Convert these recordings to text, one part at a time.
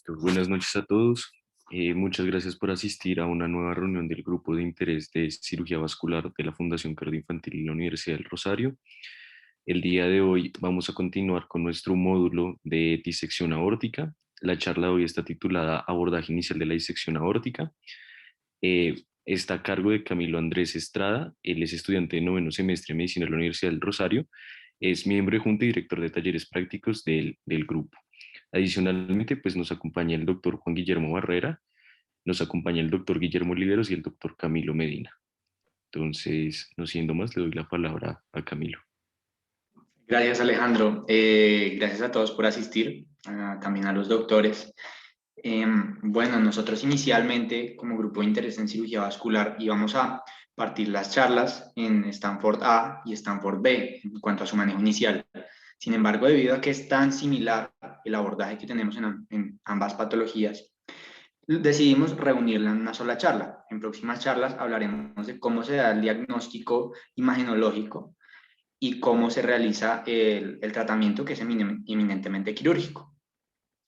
Buenas noches a todos. Muchas gracias por asistir a una nueva reunión del Grupo de Interés de Cirugía Vascular de la Fundación Cardioinfantil y la Universidad del Rosario. El día de hoy vamos a continuar con nuestro módulo de disección aórtica. La charla de hoy está titulada Abordaje inicial de la disección aórtica. Está a cargo de Camilo Andrés Estrada. Él es estudiante de noveno semestre de Medicina de la Universidad del Rosario. Es miembro de Junta y director de talleres prácticos del grupo. Adicionalmente, pues nos acompaña el doctor Juan Guillermo Barrera, nos acompaña el doctor Guillermo Oliveros y el doctor Camilo Medina. Entonces, no siendo más, le doy la palabra a Camilo. Gracias, Alejandro. Gracias a todos por asistir, también a los doctores. Bueno, nosotros inicialmente, como grupo de interés en cirugía vascular, íbamos a partir las charlas en Stanford A y Stanford B en cuanto a su manejo inicial. Sin embargo, debido a que es tan similar el abordaje que tenemos en ambas patologías, decidimos reunirla en una sola charla. En próximas charlas hablaremos de cómo se da el diagnóstico imagenológico y cómo se realiza el tratamiento, que es eminentemente quirúrgico.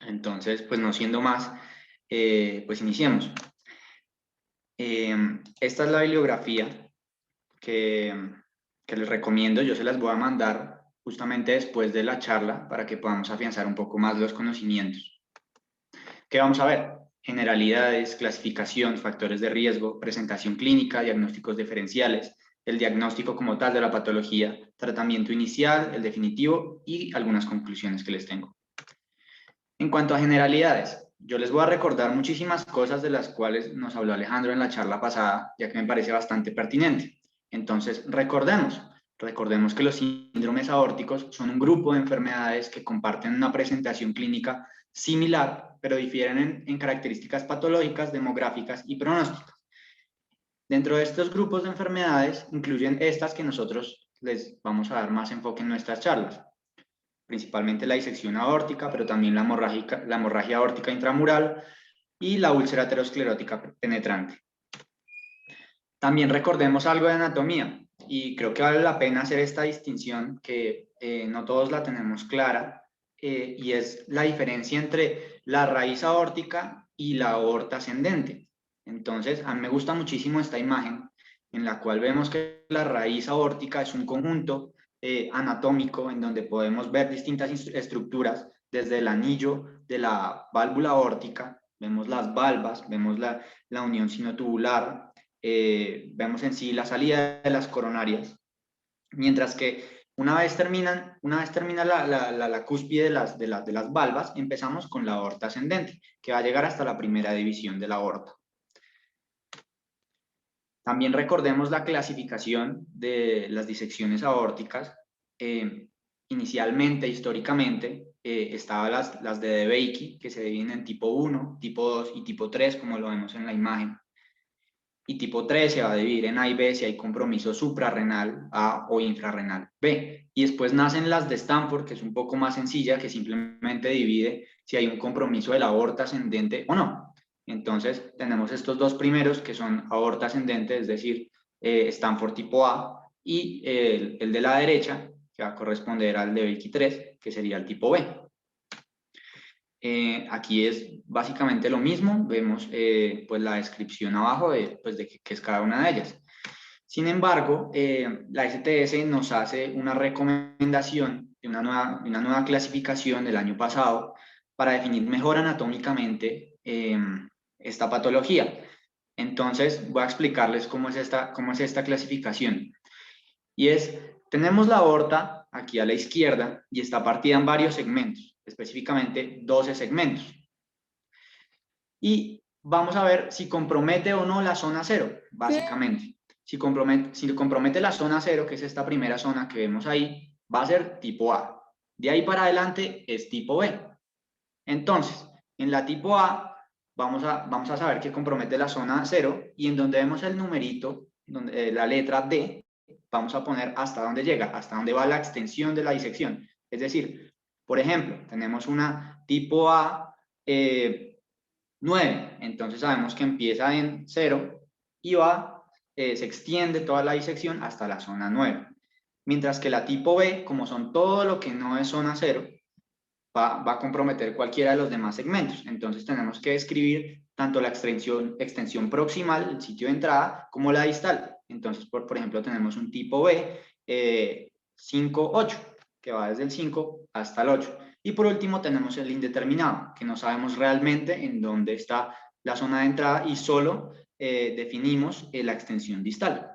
Entonces, pues no siendo más, pues iniciemos. Esta es la bibliografía que les recomiendo. Yo se las voy a mandar justamente después de la charla para que podamos afianzar un poco más los conocimientos. ¿Qué vamos a ver? Generalidades, clasificación, factores de riesgo, presentación clínica, diagnósticos diferenciales, el diagnóstico como tal de la patología, tratamiento inicial, el definitivo y algunas conclusiones que les tengo. En cuanto a generalidades, yo les voy a recordar muchísimas cosas de las cuales nos habló Alejandro en la charla pasada, ya que me parece bastante pertinente. Entonces, recordemos que los síndromes aórticos son un grupo de enfermedades que comparten una presentación clínica similar, pero difieren en características patológicas, demográficas y pronósticas. Dentro de estos grupos de enfermedades incluyen estas que nosotros les vamos a dar más enfoque en nuestras charlas, principalmente la disección aórtica, pero también la hemorragia aórtica intramural y la úlcera aterosclerótica penetrante. También recordemos algo de anatomía, y creo que vale la pena hacer esta distinción que no todos la tenemos clara, y es la diferencia entre la raíz aórtica y la aorta ascendente. Entonces, a mí me gusta muchísimo esta imagen en la cual vemos que la raíz aórtica es un conjunto anatómico en donde podemos ver distintas estructuras, desde el anillo de la válvula aórtica, vemos las valvas, vemos la unión sinotubular, vemos en sí la salida de las coronarias, mientras que una vez termina la cúspide de las valvas, empezamos con la aorta ascendente, que va a llegar hasta la primera división de la aorta. También recordemos la clasificación de las disecciones aórticas. Inicialmente, históricamente, estaban las de DeBakey, que se dividen en tipo 1, tipo 2 y tipo 3, como lo vemos en la imagen. Y tipo 3 se va a dividir en A y B si hay compromiso suprarrenal A o infrarrenal B. Y después nacen las de Stanford, que es un poco más sencilla, que simplemente divide si hay un compromiso de la aorta ascendente o no. Entonces tenemos estos dos primeros que son aorta ascendente, es decir, Stanford tipo A, y el de la derecha, que va a corresponder al de Becky 3, que sería el tipo B. Aquí es básicamente lo mismo, vemos pues la descripción abajo pues de qué es cada una de ellas. Sin embargo, la STS nos hace una recomendación de una nueva clasificación del año pasado para definir mejor anatómicamente esta patología. Entonces voy a explicarles cómo es esta clasificación. Y tenemos la aorta aquí a la izquierda y está partida en varios segmentos, específicamente 12 segmentos. Y vamos a ver si compromete o no la zona 0, básicamente. Si compromete la zona 0, que es esta primera zona que vemos ahí, va a ser tipo A. De ahí para adelante es tipo B. Entonces, en la tipo A vamos a saber que compromete la zona 0 y en donde vemos el numerito, la letra D, vamos a poner hasta dónde llega, hasta dónde va la extensión de la disección. Es decir, por ejemplo, tenemos una tipo A 9, entonces sabemos que empieza en 0 y se extiende toda la disección hasta la zona 9. Mientras que la tipo B, como son todo lo que no es zona 0, va a comprometer cualquiera de los demás segmentos. Entonces tenemos que describir tanto la extensión proximal, el sitio de entrada, como la distal. Entonces, por ejemplo, tenemos un tipo B, 5, 8, que va desde el 5 hasta el 8. Y por último tenemos el indeterminado, que no sabemos realmente en dónde está la zona de entrada y solo definimos la extensión distal.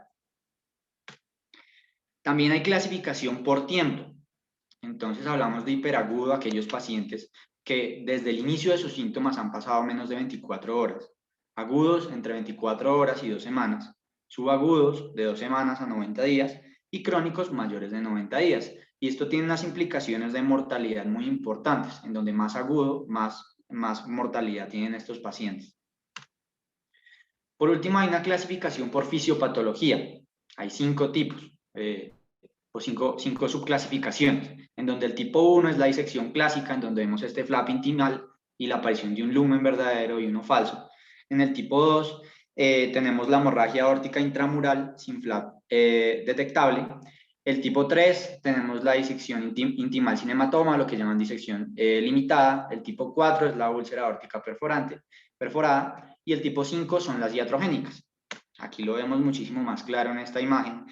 También hay clasificación por tiempo. Entonces hablamos de hiperagudo, aquellos pacientes que desde el inicio de sus síntomas han pasado menos de 24 horas. Agudos entre 24 horas y 2 semanas. Subagudos de 2 semanas a 90 días y crónicos mayores de 90 días. Y esto tiene unas implicaciones de mortalidad muy importantes, en donde más agudo, más mortalidad tienen estos pacientes. Por último, hay una clasificación por fisiopatología. Hay 5 tipos, o 5 subclasificaciones, en donde el tipo 1 es la disección clásica, en donde vemos este flap intimal y la aparición de un lumen verdadero y uno falso. En el tipo 2 tenemos la hemorragia aórtica intramural sin flap detectable. El tipo 3 tenemos la disección intimal sin hematoma, lo que llaman disección limitada. El tipo 4 es la úlcera aórtica perforada. Y el tipo 5 son las iatrogénicas. Aquí lo vemos muchísimo más claro en esta imagen,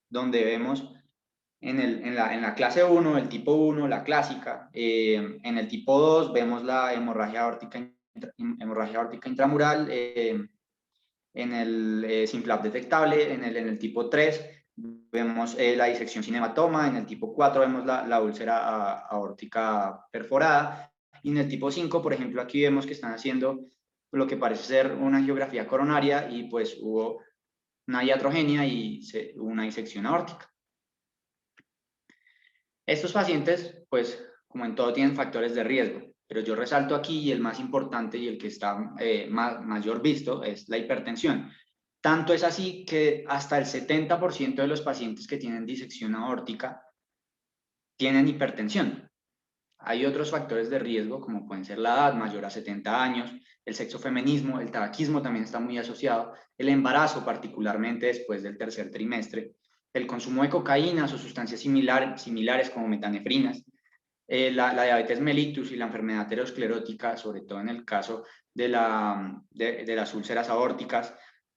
donde vemos en la clase 1, el tipo 1, la clásica. En el tipo 2 vemos la hemorragia aórtica intramural. En el sin flap detectable. En el tipo 3 vemos la disección sin hematoma. En el tipo 4 vemos la úlcera aórtica perforada. Y en el tipo 5, por ejemplo, aquí vemos que están haciendo lo que parece ser una angiografía coronaria y pues hubo una iatrogenia y una disección aórtica. Estos pacientes, pues, como en todo, tienen factores de riesgo, pero yo resalto aquí, y el más importante y el que está mayor visto, es la hipertensión. Tanto es así que hasta el 70% de los pacientes que tienen disección aórtica tienen hipertensión. Hay otros factores de riesgo, como pueden ser la edad mayor a 70 años, el sexo feminismo, el tabaquismo también está muy asociado, el embarazo, particularmente después del tercer trimestre, el consumo de cocaínas o sustancias similares como metanefrinas, la diabetes mellitus y la enfermedad aterosclerótica, sobre todo en el caso de las úlceras aórticas,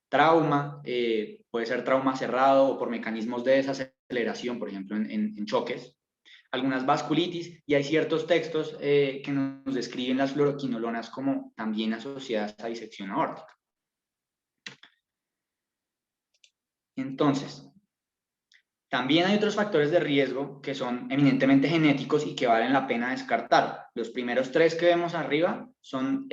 trauma, puede ser trauma cerrado o por mecanismos de desaceleración, por ejemplo, en choques, algunas vasculitis, y hay ciertos textos que nos describen las fluoroquinolonas como también asociadas a disección aórtica. Entonces, también hay otros factores de riesgo que son eminentemente genéticos y que valen la pena descartar. Los primeros 3 que vemos arriba son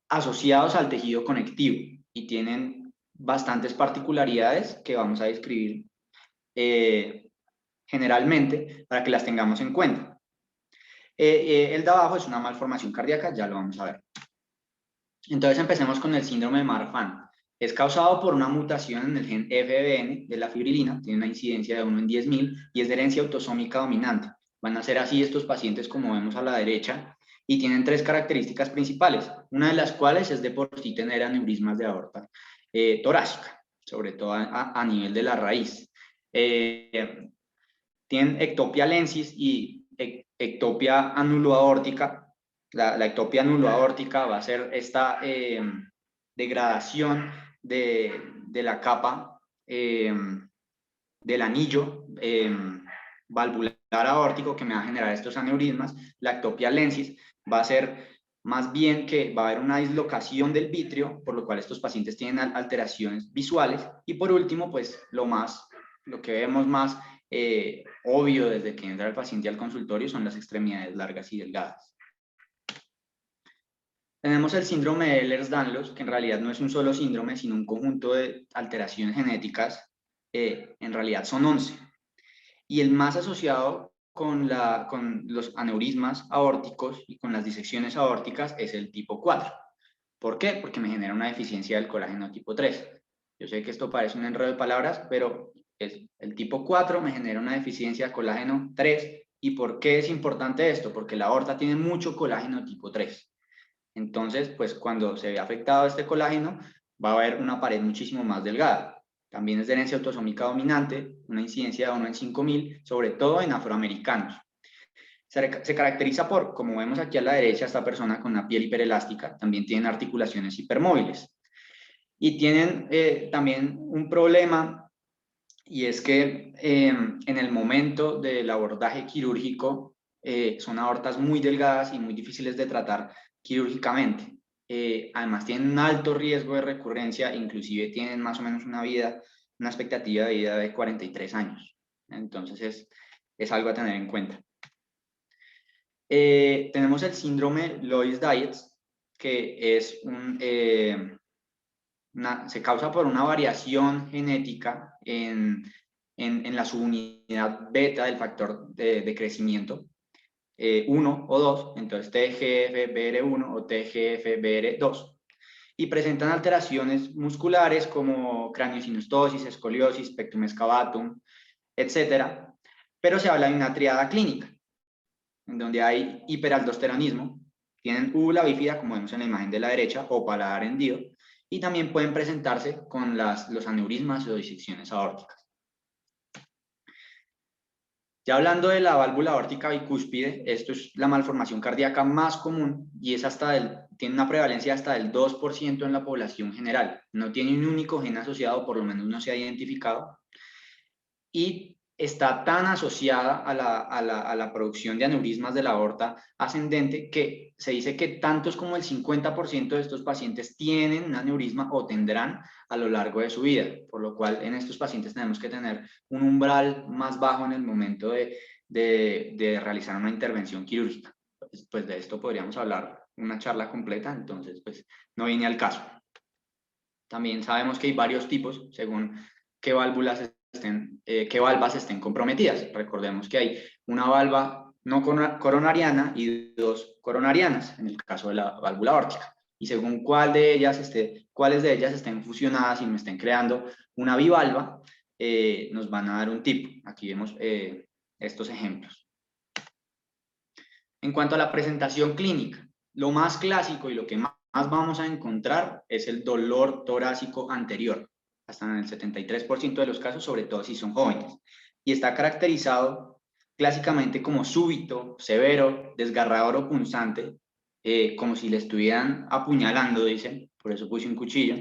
asociados al tejido conectivo y tienen bastantes particularidades que vamos a describir generalmente para que las tengamos en cuenta. El de abajo es una malformación cardíaca, ya lo vamos a ver. Entonces empecemos con el síndrome de Marfan. Es causado por una mutación en el gen FBN de la fibrilina, tiene una incidencia de 1 en 10.000 y es de herencia autosómica dominante. Van a ser así estos pacientes como vemos a la derecha y tienen 3 características principales, una de las cuales es de por sí tener aneurismas de aorta torácica, sobre todo a nivel de la raíz. Tienen ectopia lensis y ectopia anuloaórtica. La ectopia anuloaórtica va a ser esta degradación de la capa del anillo valvular aórtico que me va a generar estos aneurismas. La ectopia lensis va a ser más bien que va a haber una dislocación del vitrio, por lo cual estos pacientes tienen alteraciones visuales. Y por último, pues lo que vemos más obvio desde que entra el paciente al consultorio son las extremidades largas y delgadas. Tenemos el síndrome de Ehlers-Danlos, que en realidad no es un solo síndrome, sino un conjunto de alteraciones genéticas. En realidad son 11. Y el más asociado con los aneurismas aórticos y con las disecciones aórticas es el tipo 4. ¿Por qué? Porque me genera una deficiencia del colágeno tipo 3. Yo sé que esto parece un enredo de palabras, pero el tipo 4 me genera una deficiencia de colágeno 3. ¿Y por qué es importante esto? Porque la aorta tiene mucho colágeno tipo 3. Entonces, pues cuando se ve afectado este colágeno, va a haber una pared muchísimo más delgada. También es de herencia autosómica dominante, una incidencia de 1 en 5.000, sobre todo en afroamericanos. Se caracteriza por, como vemos aquí a la derecha, esta persona con una piel hiperelástica, también tienen articulaciones hipermóviles. Y tienen también un problema, y es que en el momento del abordaje quirúrgico son aortas muy delgadas y muy difíciles de tratar quirúrgicamente. Además tienen un alto riesgo de recurrencia, inclusive tienen más o menos una expectativa de vida de 43 años. Entonces es algo a tener en cuenta. Tenemos el síndrome Loeys-Dietz, que es se causa por una variación genética en la subunidad beta del factor de crecimiento, 1 o 2, entonces TGF-BR1 o TGF-BR2, y presentan alteraciones musculares como craniosinostosis, escoliosis, pectum excavatum, etc. Pero se habla de una triada clínica, en donde hay hiperaldosteronismo, tienen úvula bífida, como vemos en la imagen de la derecha, o paladar hendido, y también pueden presentarse con los aneurismas o disecciones aórticas. Ya hablando de la válvula aórtica bicúspide, esto es la malformación cardíaca más común y es tiene una prevalencia hasta del 2% en la población general. No tiene un único gen asociado, por lo menos no se ha identificado, y está tan asociada a la producción de aneurismas de la aorta ascendente que se dice que tantos como el 50% de estos pacientes tienen un aneurisma o tendrán a lo largo de su vida, por lo cual en estos pacientes tenemos que tener un umbral más bajo en el momento de realizar una intervención quirúrgica. Pues de esto podríamos hablar una charla completa, entonces pues no viene al caso. También sabemos que hay varios tipos según qué valvas estén comprometidas. Recordemos que hay una valva no coronariana y dos coronarianas, en el caso de la válvula aórtica. Y según cuáles de ellas estén fusionadas y me estén creando una bivalva, nos van a dar un tipo. Aquí vemos estos ejemplos. En cuanto a la presentación clínica, lo más clásico y lo que más vamos a encontrar es el dolor torácico anterior, hasta en el 73% de los casos, sobre todo si son jóvenes, y está caracterizado clásicamente como súbito, severo, desgarrador o punzante, como si le estuvieran apuñalando, dicen, por eso puse un cuchillo,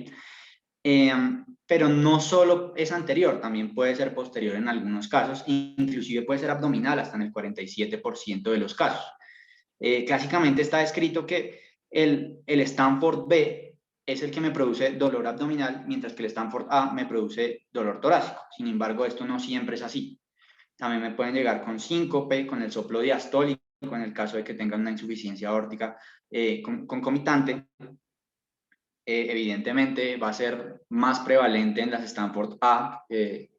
pero no solo es anterior, también puede ser posterior en algunos casos, inclusive puede ser abdominal hasta en el 47% de los casos. Clásicamente está escrito que el Stanford B es el que me produce dolor abdominal, mientras que el Stanford A me produce dolor torácico. Sin embargo, esto no siempre es así. También me pueden llegar con síncope, con el soplo diastólico, en el caso de que tengan una insuficiencia aórtica concomitante. Evidentemente va a ser más prevalente en las Stanford A,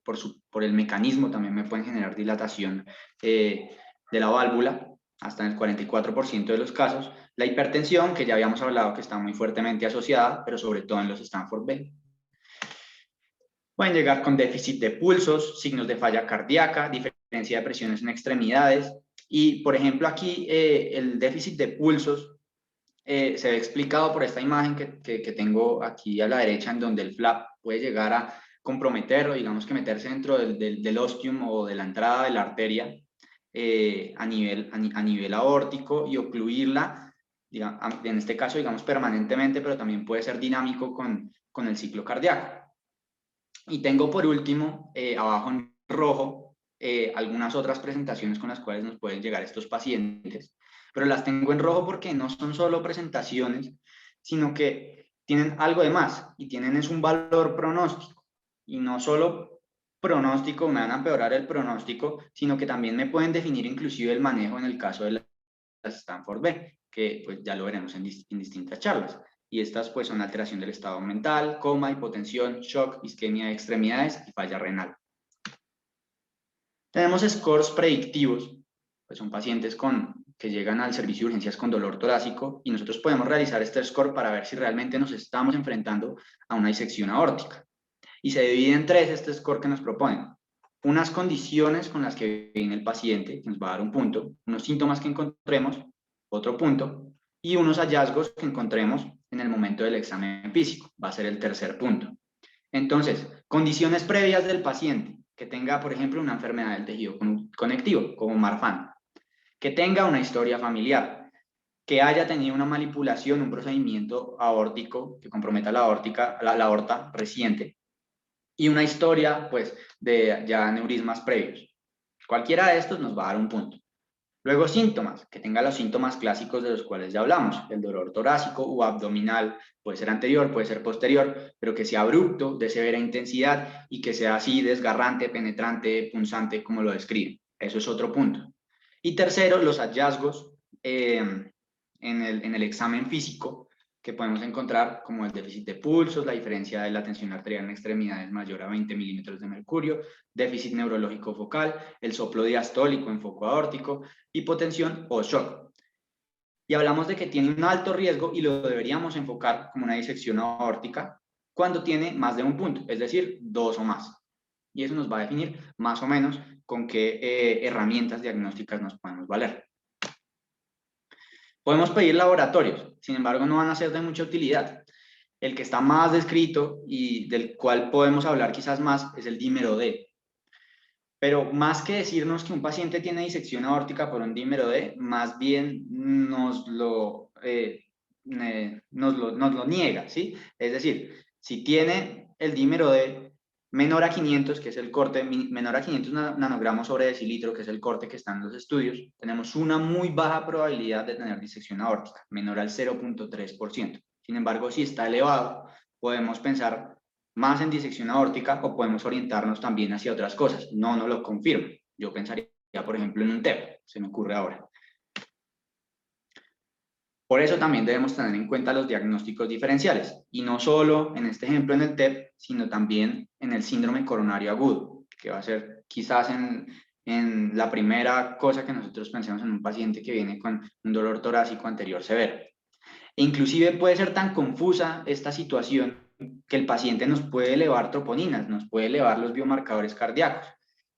por el mecanismo también me pueden generar dilatación de la válvula, hasta en el 44% de los casos. La hipertensión, que ya habíamos hablado que está muy fuertemente asociada, pero sobre todo en los Stanford B. Pueden llegar con déficit de pulsos, signos de falla cardíaca, diferencia de presiones en extremidades. Y, por ejemplo, aquí el déficit de pulsos se ve explicado por esta imagen que tengo aquí a la derecha, en donde el flap puede llegar a comprometer o digamos que meterse dentro del ostium o de la entrada de la arteria a nivel aórtico y ocluirla, en este caso digamos permanentemente, pero también puede ser dinámico con el ciclo cardíaco. Y tengo por último, abajo en rojo, algunas otras presentaciones con las cuales nos pueden llegar estos pacientes, pero las tengo en rojo porque no son solo presentaciones, sino que tienen algo de más y tienen un valor pronóstico. Y no solo pronóstico, me van a empeorar el pronóstico, sino que también me pueden definir inclusive el manejo en el caso de las Stanford B, que pues ya lo veremos en distintas charlas. Y estas pues son alteración del estado mental, coma, hipotensión, shock, isquemia de extremidades y falla renal. Tenemos scores predictivos, pues son pacientes que llegan al servicio de urgencias con dolor torácico y nosotros podemos realizar este score para ver si realmente nos estamos enfrentando a una disección aórtica. Y se divide en tres este score que nos proponen. Unas condiciones con las que viene el paciente, que nos va a dar un punto, unos síntomas que encontremos, otro punto, y unos hallazgos que encontremos en el momento del examen físico, va a ser el tercer punto. Entonces, condiciones previas del paciente, que tenga, por ejemplo, una enfermedad del tejido conectivo, como Marfan. que tenga una historia familiar, que haya tenido una manipulación, un procedimiento aórtico que comprometa la aorta reciente, y una historia pues de ya aneurismas previos. Cualquiera de estos nos va a dar un punto. Luego síntomas, que tenga los síntomas clásicos de los cuales ya hablamos, el dolor torácico o abdominal, puede ser anterior, puede ser posterior, pero que sea abrupto, de severa intensidad y que sea así desgarrante, penetrante, punzante, como lo describen. Eso es otro punto. Y tercero, los hallazgos en el examen físico que podemos encontrar, como el déficit de pulsos, la diferencia de la tensión arterial en extremidades mayor a 20 milímetros de mercurio, déficit neurológico focal, el soplo diastólico en foco aórtico, hipotensión o shock. Y hablamos de que tiene un alto riesgo y lo deberíamos enfocar como una disección aórtica cuando tiene más de un punto, es decir, 2 o más. Y eso nos va a definir más o menos con qué herramientas diagnósticas nos podemos valer. Podemos pedir laboratorios, sin embargo no van a ser de mucha utilidad. El que está más descrito y del cual podemos hablar quizás más es el dímero D. Pero más que decirnos que un paciente tiene disección aórtica por un dímero D, más bien nos lo niega, ¿sí? Es decir, si tiene el dímero D menor a 500, que es el corte, menor a 500 nanogramos sobre decilitro, que es el corte que está en los estudios, tenemos una muy baja probabilidad de tener disección aórtica, menor al 0.3%. Sin embargo, si está elevado, podemos pensar más en disección aórtica o podemos orientarnos también hacia otras cosas. No lo confirmo. Yo pensaría, por ejemplo, en un TEP, se me ocurre ahora. Por eso también debemos tener en cuenta los diagnósticos diferenciales, y no solo en este ejemplo en el TEP, sino también en el síndrome coronario agudo, que va a ser quizás en la primera cosa que nosotros pensemos en un paciente que viene con un dolor torácico anterior severo. E inclusive puede ser tan confusa esta situación que el paciente nos puede elevar troponinas, nos puede elevar los biomarcadores cardíacos.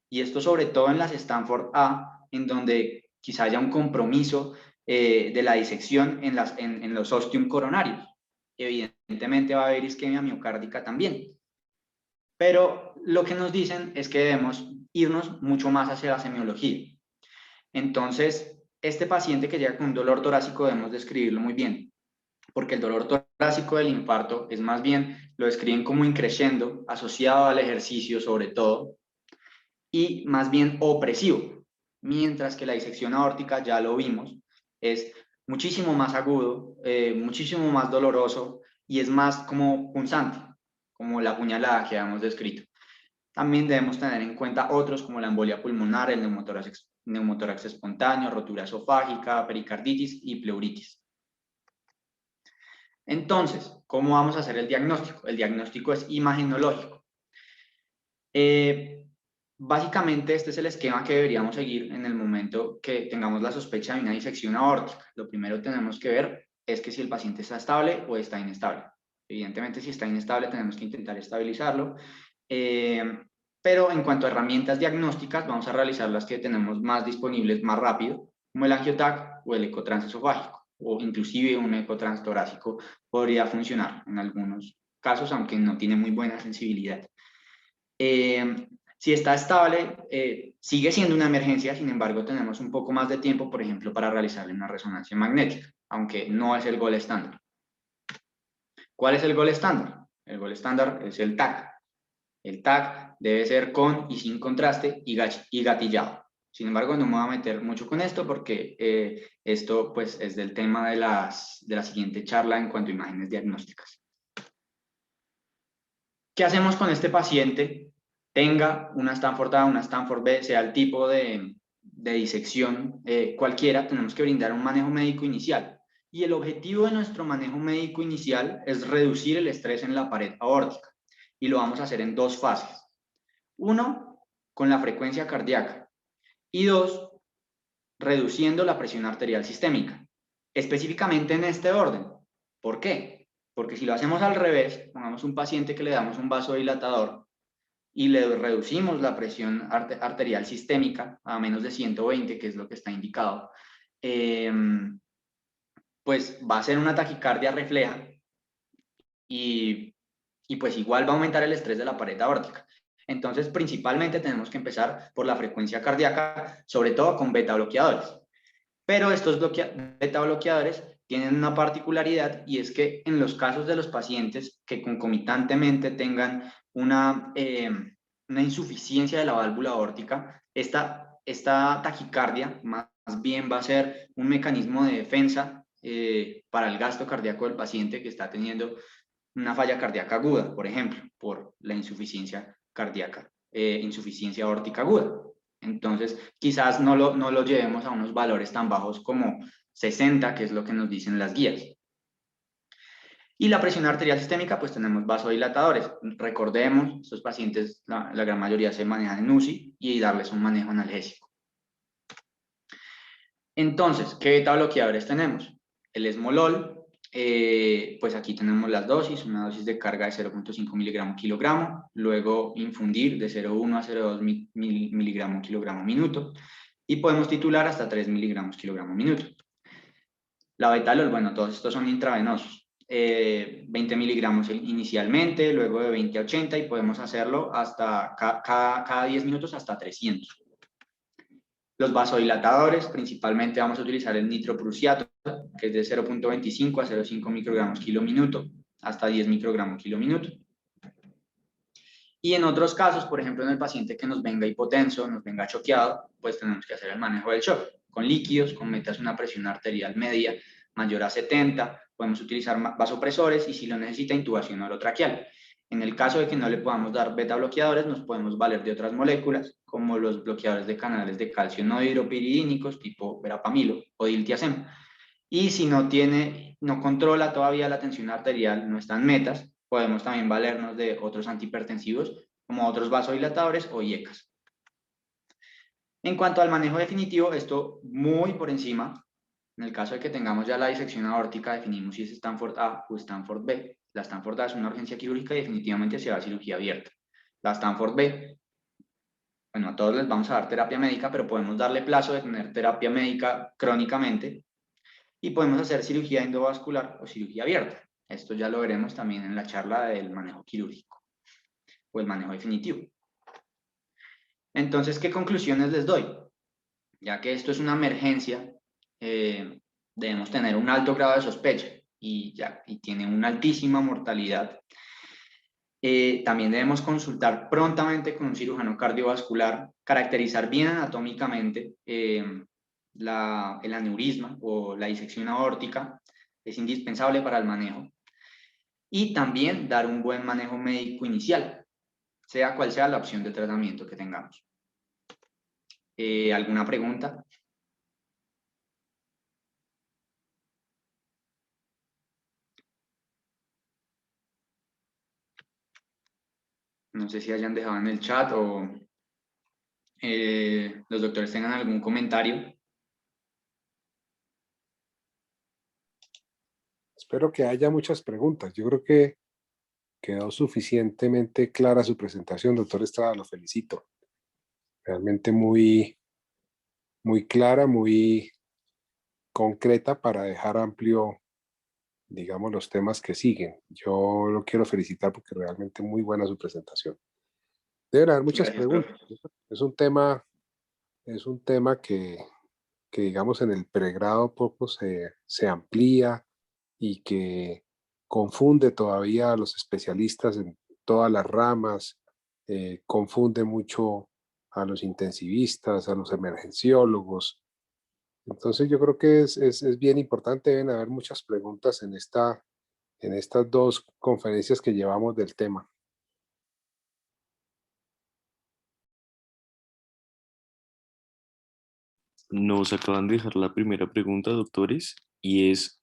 Y esto sobre todo en las Stanford A, en donde quizá haya un compromiso de la disección en los ostium coronarios. Evidentemente va a haber isquemia miocárdica también. Pero lo que nos dicen es que debemos irnos mucho más hacia la semiología. Entonces, este paciente que llega con un dolor torácico debemos describirlo muy bien, porque el dolor torácico del infarto es más bien, lo describen como increciendo, asociado al ejercicio sobre todo, y más bien opresivo, mientras que la disección aórtica, ya lo vimos, es muchísimo más agudo, muchísimo más doloroso y es más como punzante, como la puñalada que habíamos descrito. También debemos tener en cuenta otros como la embolia pulmonar, el neumotórax espontáneo, rotura esofágica, pericarditis y pleuritis. Entonces, ¿cómo vamos a hacer el diagnóstico? El diagnóstico es imagenológico. Básicamente este es el esquema que deberíamos seguir en el momento que tengamos la sospecha de una disección aórtica. Lo primero que tenemos que ver es que si el paciente está estable o está inestable. Evidentemente, si está inestable tenemos que intentar estabilizarlo. Pero en cuanto a herramientas diagnósticas, vamos a realizar las que tenemos más disponibles más rápido, como el angioTAC o el ecotransesofágico, o inclusive un ecotranstorácico podría funcionar en algunos casos, aunque no tiene muy buena sensibilidad. Si está estable, sigue siendo una emergencia, sin embargo tenemos un poco más de tiempo, por ejemplo, para realizarle una resonancia magnética, aunque no es el gol estándar. ¿Cuál es el gol estándar? El gol estándar es el TAC. El TAC debe ser con y sin contraste y gatillado. Sin embargo, no me voy a meter mucho con esto porque esto pues, es del tema de la siguiente charla en cuanto a imágenes diagnósticas. ¿Qué hacemos con este paciente? Tenga una Stanford A, una Stanford B, sea el tipo de disección cualquiera, tenemos que brindar un manejo médico inicial. Y el objetivo de nuestro manejo médico inicial es reducir el estrés en la pared aórtica. Y lo vamos a hacer en 2 fases. 1, con la frecuencia cardíaca. Y 2, reduciendo la presión arterial sistémica. Específicamente en este orden. ¿Por qué? Porque si lo hacemos al revés, pongamos un paciente que le damos un vasodilatador y le reducimos la presión arterial sistémica a menos de 120, que es lo que está indicado, pues va a ser una taquicardia refleja y pues igual va a aumentar el estrés de la pared aórtica. Entonces, principalmente tenemos que empezar por la frecuencia cardíaca, sobre todo con beta bloqueadores. Pero estos beta bloqueadores tienen una particularidad y es que en los casos de los pacientes que concomitantemente tengan una insuficiencia de la válvula aórtica, esta taquicardia más bien va a ser un mecanismo de defensa para el gasto cardíaco del paciente que está teniendo una falla cardíaca aguda, por ejemplo, por la insuficiencia cardíaca, insuficiencia aórtica aguda. Entonces, quizás no lo llevemos a unos valores tan bajos como 60, que es lo que nos dicen las guías. Y la presión arterial sistémica, pues tenemos vasodilatadores. Recordemos, estos pacientes, la gran mayoría se manejan en UCI y darles un manejo analgésico. Entonces, ¿qué beta bloqueadores tenemos? El esmolol, pues aquí tenemos las dosis, una dosis de carga de 0.5 miligramo kilogramo, luego infundir de 0.1 a 0.2 miligramo kilogramo minuto, y podemos titular hasta 3 miligramos kilogramo minuto. La betalol, bueno, todos estos son intravenosos, 20 miligramos inicialmente, luego de 20 a 80, y podemos hacerlo hasta cada 10 minutos hasta 300. Los vasodilatadores, principalmente vamos a utilizar el nitroprusiato, que es de 0.25 a 0.5 microgramos kilo minuto, hasta 10 microgramos kilo minuto. Y en otros casos, por ejemplo, en el paciente que nos venga hipotenso, nos venga choqueado, pues tenemos que hacer el manejo del shock con líquidos, con metas una presión arterial media mayor a 70, podemos utilizar vasopresores y si lo necesita, intubación orotraqueal. En el caso de que no le podamos dar beta bloqueadores, nos podemos valer de otras moléculas, como los bloqueadores de canales de calcio no hidropiridínicos, tipo verapamilo o diltiazem. Y si no controla todavía la tensión arterial, no están metas, podemos también valernos de otros antihipertensivos, como otros vasodilatadores o IECAS. En cuanto al manejo definitivo, esto muy por encima. En el caso de que tengamos ya la disección aórtica, definimos si es Stanford A o Stanford B. La Stanford A es una urgencia quirúrgica y definitivamente se va a cirugía abierta. La Stanford B, bueno, a todos les vamos a dar terapia médica, pero podemos darle plazo de tener terapia médica crónicamente y podemos hacer cirugía endovascular o cirugía abierta. Esto ya lo veremos también en la charla del manejo quirúrgico o el manejo definitivo. Entonces, ¿qué conclusiones les doy? Ya que esto es una emergencia, debemos tener un alto grado de sospecha y tiene una altísima mortalidad. También debemos consultar prontamente con un cirujano cardiovascular, caracterizar bien anatómicamente el aneurisma o la disección aórtica, es indispensable para el manejo. Y también dar un buen manejo médico inicial, sea cual sea la opción de tratamiento que tengamos. ¿Alguna pregunta? No sé si hayan dejado en el chat o los doctores tengan algún comentario. Espero que haya muchas preguntas. Yo creo que quedó suficientemente clara su presentación, doctor Estrada, lo felicito. Realmente muy clara, muy concreta para dejar amplio, digamos, los temas que siguen. Yo lo quiero felicitar porque realmente muy buena su presentación. Deben haber muchas Gracias, profe. preguntas. Es un tema que digamos en el pregrado poco se amplía y que confunde todavía a los especialistas en todas las ramas, confunde mucho a los intensivistas, a los emergenciólogos. Entonces yo creo que es bien importante, deben haber muchas preguntas en estas dos conferencias que llevamos del tema. Nos acaban de dejar la primera pregunta, doctores, y es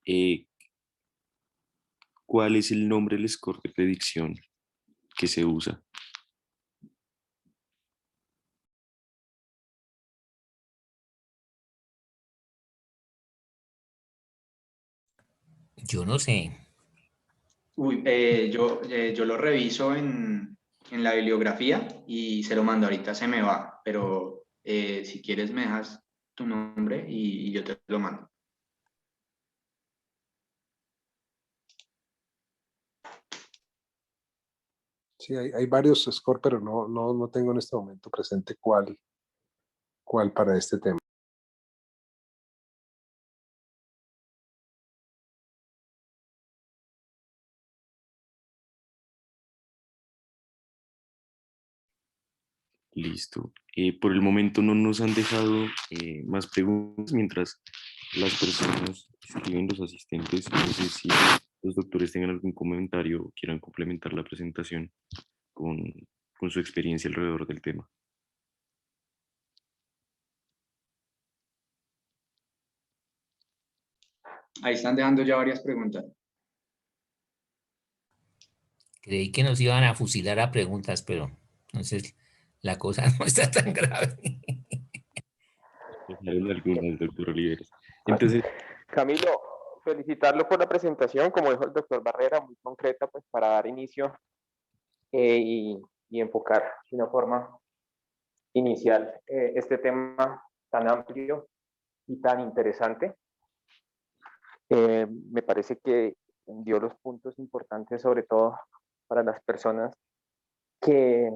¿cuál es el nombre del score de predicción que se usa? Yo no sé. Uy, yo lo reviso en la bibliografía y se lo mando. Ahorita se me va, pero si quieres me dejas tu nombre y yo te lo mando. Sí, hay varios scores, pero no tengo en este momento presente cuál para este tema. Listo. Por el momento no nos han dejado más preguntas mientras las personas escriben, los asistentes. No sé si los doctores tengan algún comentario o quieran complementar la presentación con, con su experiencia alrededor del tema. Ahí están dejando ya varias preguntas. Creí que nos iban a fusilar a preguntas, pero entonces la cosa no está tan grave. Dejaron algunas, doctor Oliveros. Entonces, Camilo, felicitarlo por la presentación, como dijo el doctor Barrera, muy concreta, pues para dar inicio y enfocar de una forma inicial este tema tan amplio y tan interesante. Me parece que dio los puntos importantes, sobre todo para las personas que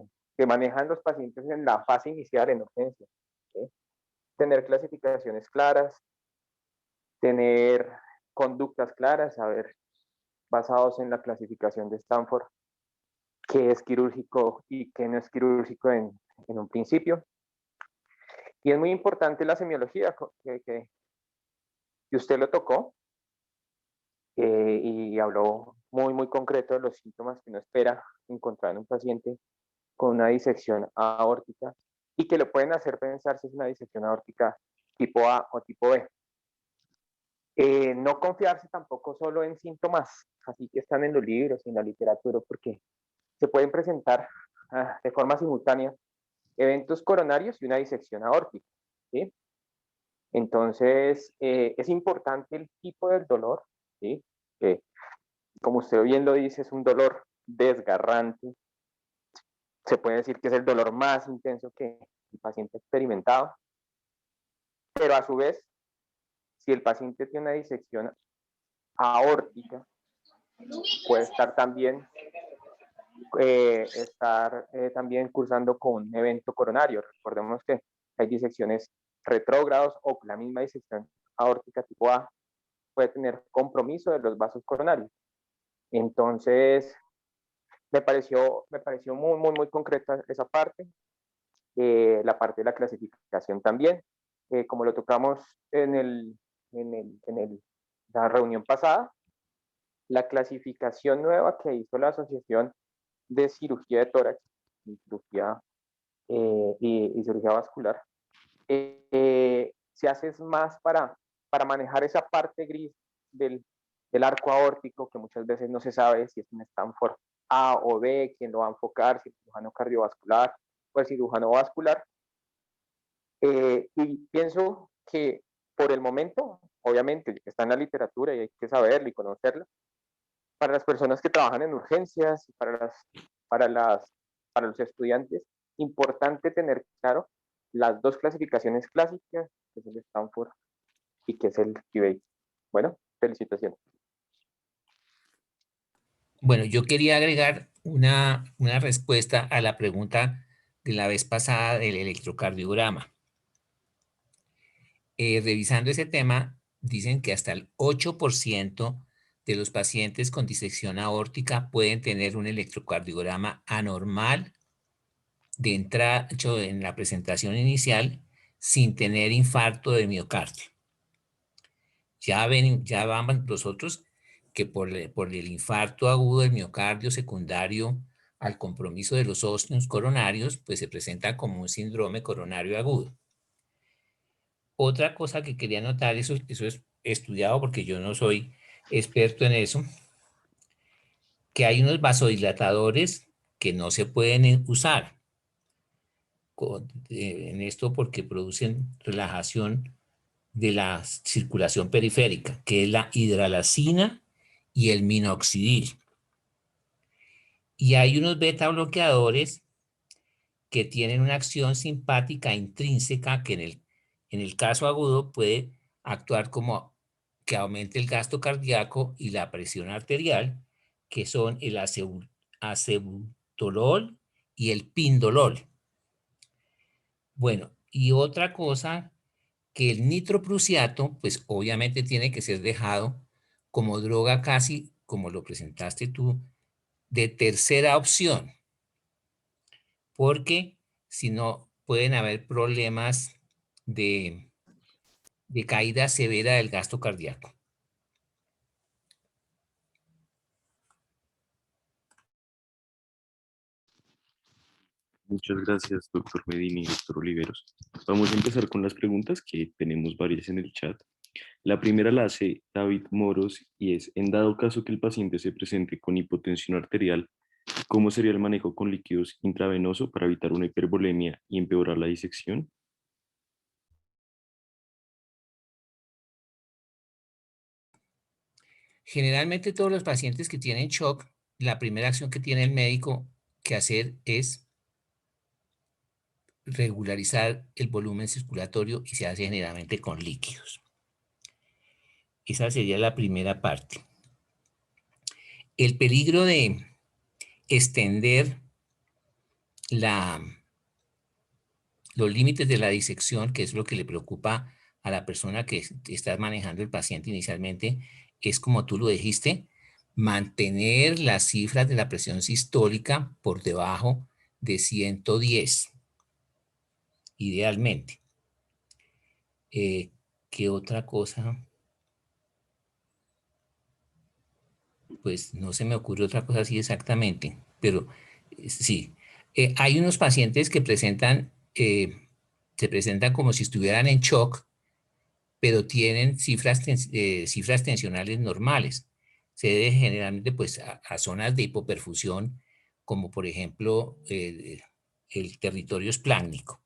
manejan los pacientes en la fase inicial en urgencia. ¿Sí? Tener clasificaciones claras, tener conductas claras, saber, basados en la clasificación de Stanford, qué es quirúrgico y qué no es quirúrgico en un principio. Y es muy importante la semiología, que usted lo tocó y habló muy concreto de los síntomas que uno espera encontrar en un paciente con una disección aórtica y que lo pueden hacer pensar si es una disección aórtica tipo A o tipo B. No confiarse tampoco solo en síntomas así que están en los libros y en la literatura, porque se pueden presentar de forma simultánea eventos coronarios y una disección aórtica, ¿sí? Entonces, es importante el tipo del dolor, ¿sí? Que, como usted bien lo dice, es un dolor desgarrante. Se puede decir que es el dolor más intenso que el paciente ha experimentado, pero a su vez, si el paciente tiene una disección aórtica, puede estar también también cursando con un evento coronario. Recordemos que hay disecciones retrógrados o la misma disección aórtica tipo A puede tener compromiso de los vasos coronarios. Entonces, me pareció muy concreta esa parte. La parte de la clasificación también, como lo tocamos en la reunión pasada, la clasificación nueva que hizo la Asociación de Cirugía de Tórax y cirugía, y cirugía vascular, se hace más para manejar esa parte gris del arco aórtico, que muchas veces no se sabe si es un Stanford A o B, quién lo va a enfocar, si el cirujano cardiovascular o el cirujano vascular. Y pienso que por el momento, obviamente, está en la literatura y hay que saberla y conocerla, para las personas que trabajan en urgencias, para los estudiantes, importante tener claro las dos clasificaciones clásicas, que es el Stanford y que es el QA. Bueno, felicitaciones. Bueno, yo quería agregar una respuesta a la pregunta de la vez pasada del electrocardiograma. Revisando ese tema, dicen que hasta el 8% de los pacientes con disección aórtica pueden tener un electrocardiograma anormal de entrada, hecho en la presentación inicial, sin tener infarto de miocardio. Ya vamos nosotros que por el infarto agudo del miocardio secundario al compromiso de los ósneos coronarios, pues se presenta como un síndrome coronario agudo. Otra cosa que quería notar, eso es estudiado porque yo no soy experto en eso, que hay unos vasodilatadores que no se pueden usar en esto porque producen relajación de la circulación periférica, que es la hidralazina y el minoxidil. Y hay unos beta bloqueadores que tienen una acción simpática intrínseca que en el caso agudo puede actuar como que aumente el gasto cardíaco y la presión arterial, que son el acebutolol y el pindolol. Bueno, y otra cosa, que el nitroprusiato, pues obviamente tiene que ser dejado como droga casi, como lo presentaste tú, de tercera opción, porque sino pueden haber problemas de caída severa del gasto cardíaco. Muchas gracias, doctor Medina y doctor Oliveros. Vamos a empezar con las preguntas, que tenemos varias en el chat. La primera la hace David Moros y es: en dado caso que el paciente se presente con hipotensión arterial, ¿cómo sería el manejo con líquidos intravenoso para evitar una hipervolemia y empeorar la disección? Generalmente todos los pacientes que tienen shock, la primera acción que tiene el médico que hacer es regularizar el volumen circulatorio y se hace generalmente con líquidos. Esa sería la primera parte. El peligro de extender los límites de la disección, que es lo que le preocupa a la persona que está manejando el paciente inicialmente, es, como tú lo dijiste, mantener las cifras de la presión sistólica por debajo de 110, idealmente. ¿Qué otra cosa? Pues no se me ocurre otra cosa así exactamente, pero sí. Hay unos pacientes que se presentan como si estuvieran en shock, pero tienen cifras tensionales normales. Se debe generalmente pues, a zonas de hipoperfusión, como por ejemplo el territorio espláncnico.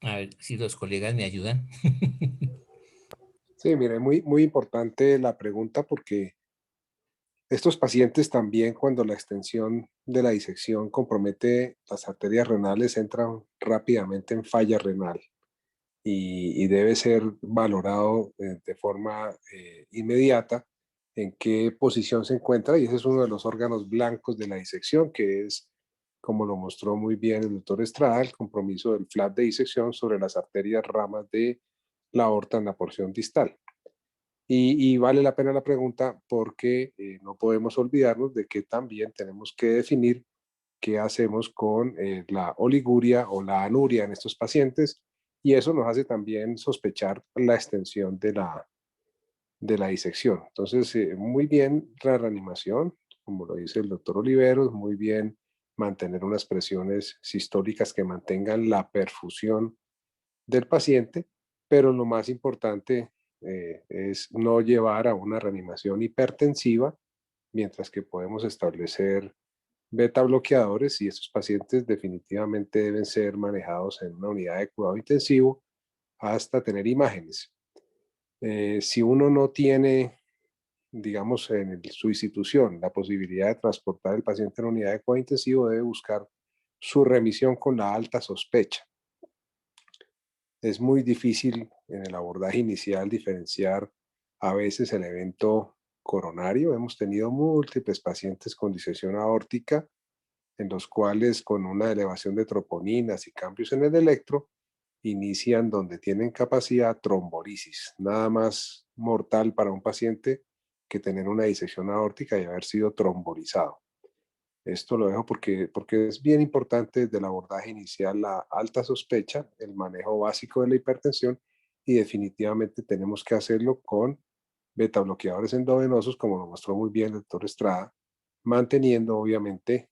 A ver si los colegas me ayudan. Sí, mire, muy importante la pregunta porque estos pacientes también, cuando la extensión de la disección compromete las arterias renales, entran rápidamente en falla renal y debe ser valorado de forma inmediata en qué posición se encuentra, y ese es uno de los órganos blancos de la disección, que es, como lo mostró muy bien el doctor Estrada, el compromiso del flap de disección sobre las arterias ramas de la aorta en la porción distal. Y vale la pena la pregunta porque no podemos olvidarnos de que también tenemos que definir qué hacemos con la oliguria o la anuria en estos pacientes, y eso nos hace también sospechar la extensión de la disección. Entonces, muy bien la reanimación, como lo dice el doctor Oliveros, muy bien mantener unas presiones sistólicas que mantengan la perfusión del paciente, pero lo más importante es no llevar a una reanimación hipertensiva, mientras que podemos establecer beta bloqueadores, y estos pacientes definitivamente deben ser manejados en una unidad de cuidado intensivo hasta tener imágenes. Si uno no tiene, digamos, en su institución la posibilidad de transportar al paciente a la unidad de cuidado intensivo, debe buscar su remisión con la alta sospecha. Es muy difícil en el abordaje inicial diferenciar a veces el evento coronario. Hemos tenido múltiples pacientes con disección aórtica en los cuales, con una elevación de troponinas y cambios en el electro, inician donde tienen capacidad trombolisis. Nada más mortal para un paciente que tener una disección aórtica y haber sido trombolizado. Esto lo dejo porque es bien importante desde el abordaje inicial la alta sospecha, el manejo básico de la hipertensión, y definitivamente tenemos que hacerlo con beta bloqueadores endovenosos, como lo mostró muy bien el doctor Estrada, manteniendo obviamente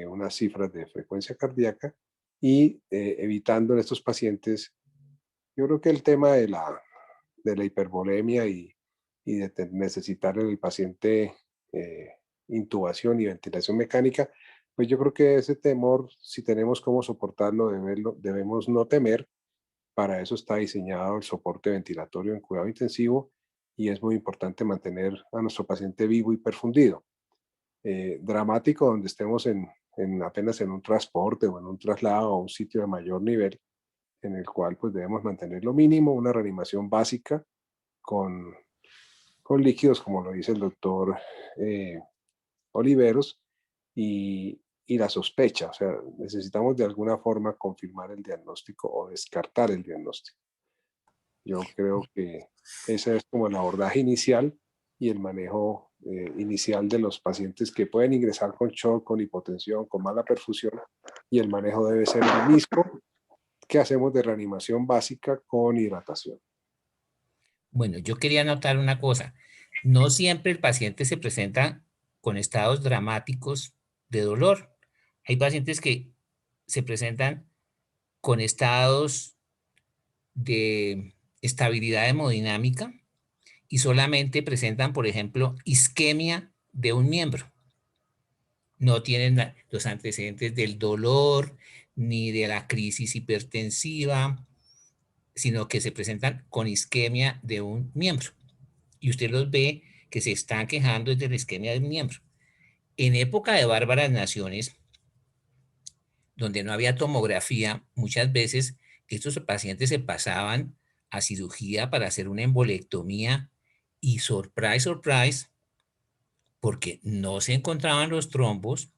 unas cifras de frecuencia cardíaca y evitando en estos pacientes, yo creo que el tema de la hipervolemia y de necesitar en el paciente intubación y ventilación mecánica, pues yo creo que ese temor, si tenemos cómo soportarlo, debemos no temer. Para eso está diseñado el soporte ventilatorio en cuidado intensivo, y es muy importante mantener a nuestro paciente vivo y perfundido. Dramático donde estemos apenas en un transporte o en un traslado a un sitio de mayor nivel, en el cual pues debemos mantener lo mínimo, una reanimación básica con líquidos, como lo dice el doctor Oliveros, y la sospecha. O sea, necesitamos de alguna forma confirmar el diagnóstico o descartar el diagnóstico. Yo creo que ese es como el abordaje inicial y el manejo inicial de los pacientes que pueden ingresar con shock, con hipotensión, con mala perfusión, y el manejo debe ser el mismo que hacemos de reanimación básica con hidratación. Bueno, yo quería anotar una cosa. No siempre el paciente se presenta con estados dramáticos de dolor. Hay pacientes que se presentan con estados de estabilidad hemodinámica y solamente presentan, por ejemplo, isquemia de un miembro. No tienen los antecedentes del dolor ni de la crisis hipertensiva, sino que se presentan con isquemia de un miembro. Y usted los ve que se están quejando de la isquemia de un miembro. En época de bárbaras naciones, donde no había tomografía, muchas veces estos pacientes se pasaban a cirugía para hacer una embolectomía y surprise, surprise, porque no se encontraban los trombos,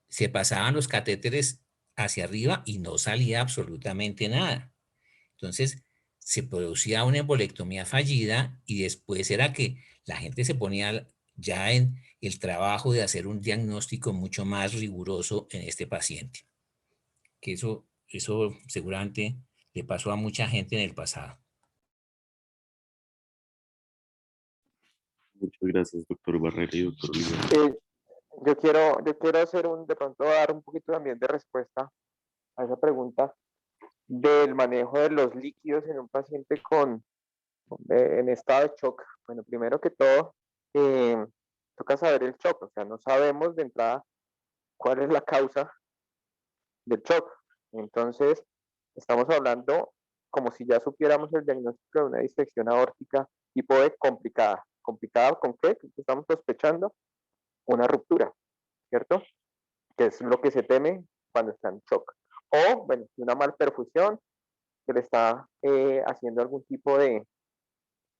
se pasaban los catéteres hacia arriba y no salía absolutamente nada. Entonces, se producía una embolectomía fallida y después era que la gente se ponía ya en el trabajo de hacer un diagnóstico mucho más riguroso en este paciente. Que eso seguramente le pasó a mucha gente en el pasado. Muchas gracias, doctor Barrera y doctor Olivera. Yo quiero hacer de pronto dar un poquito también de respuesta a esa pregunta del manejo de los líquidos en un paciente en estado de shock. Bueno, primero que todo, toca saber el shock, o sea, no sabemos de entrada cuál es la causa del shock. Entonces, estamos hablando como si ya supiéramos el diagnóstico de una disección aórtica tipo E complicada. ¿Complicada con qué? ¿Qué estamos sospechando? Una ruptura, ¿cierto? Que es lo que se teme cuando está en shock. O, bueno, una malperfusión que le está haciendo algún tipo de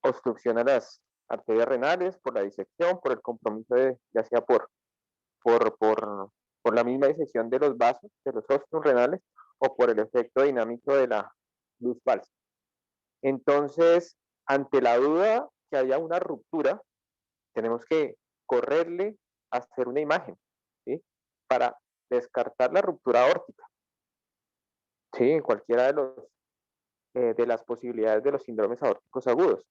obstrucción a las arterias renales por la disección, por el compromiso ya sea por la misma disección de los vasos, de los ósteos renales, o por el efecto dinámico de la luz falsa. Entonces, ante la duda que haya una ruptura, tenemos que correrle a hacer una imagen, ¿sí? Para descartar la ruptura aórtica. Sí, en cualquiera de las posibilidades de los síndromes aórticos agudos,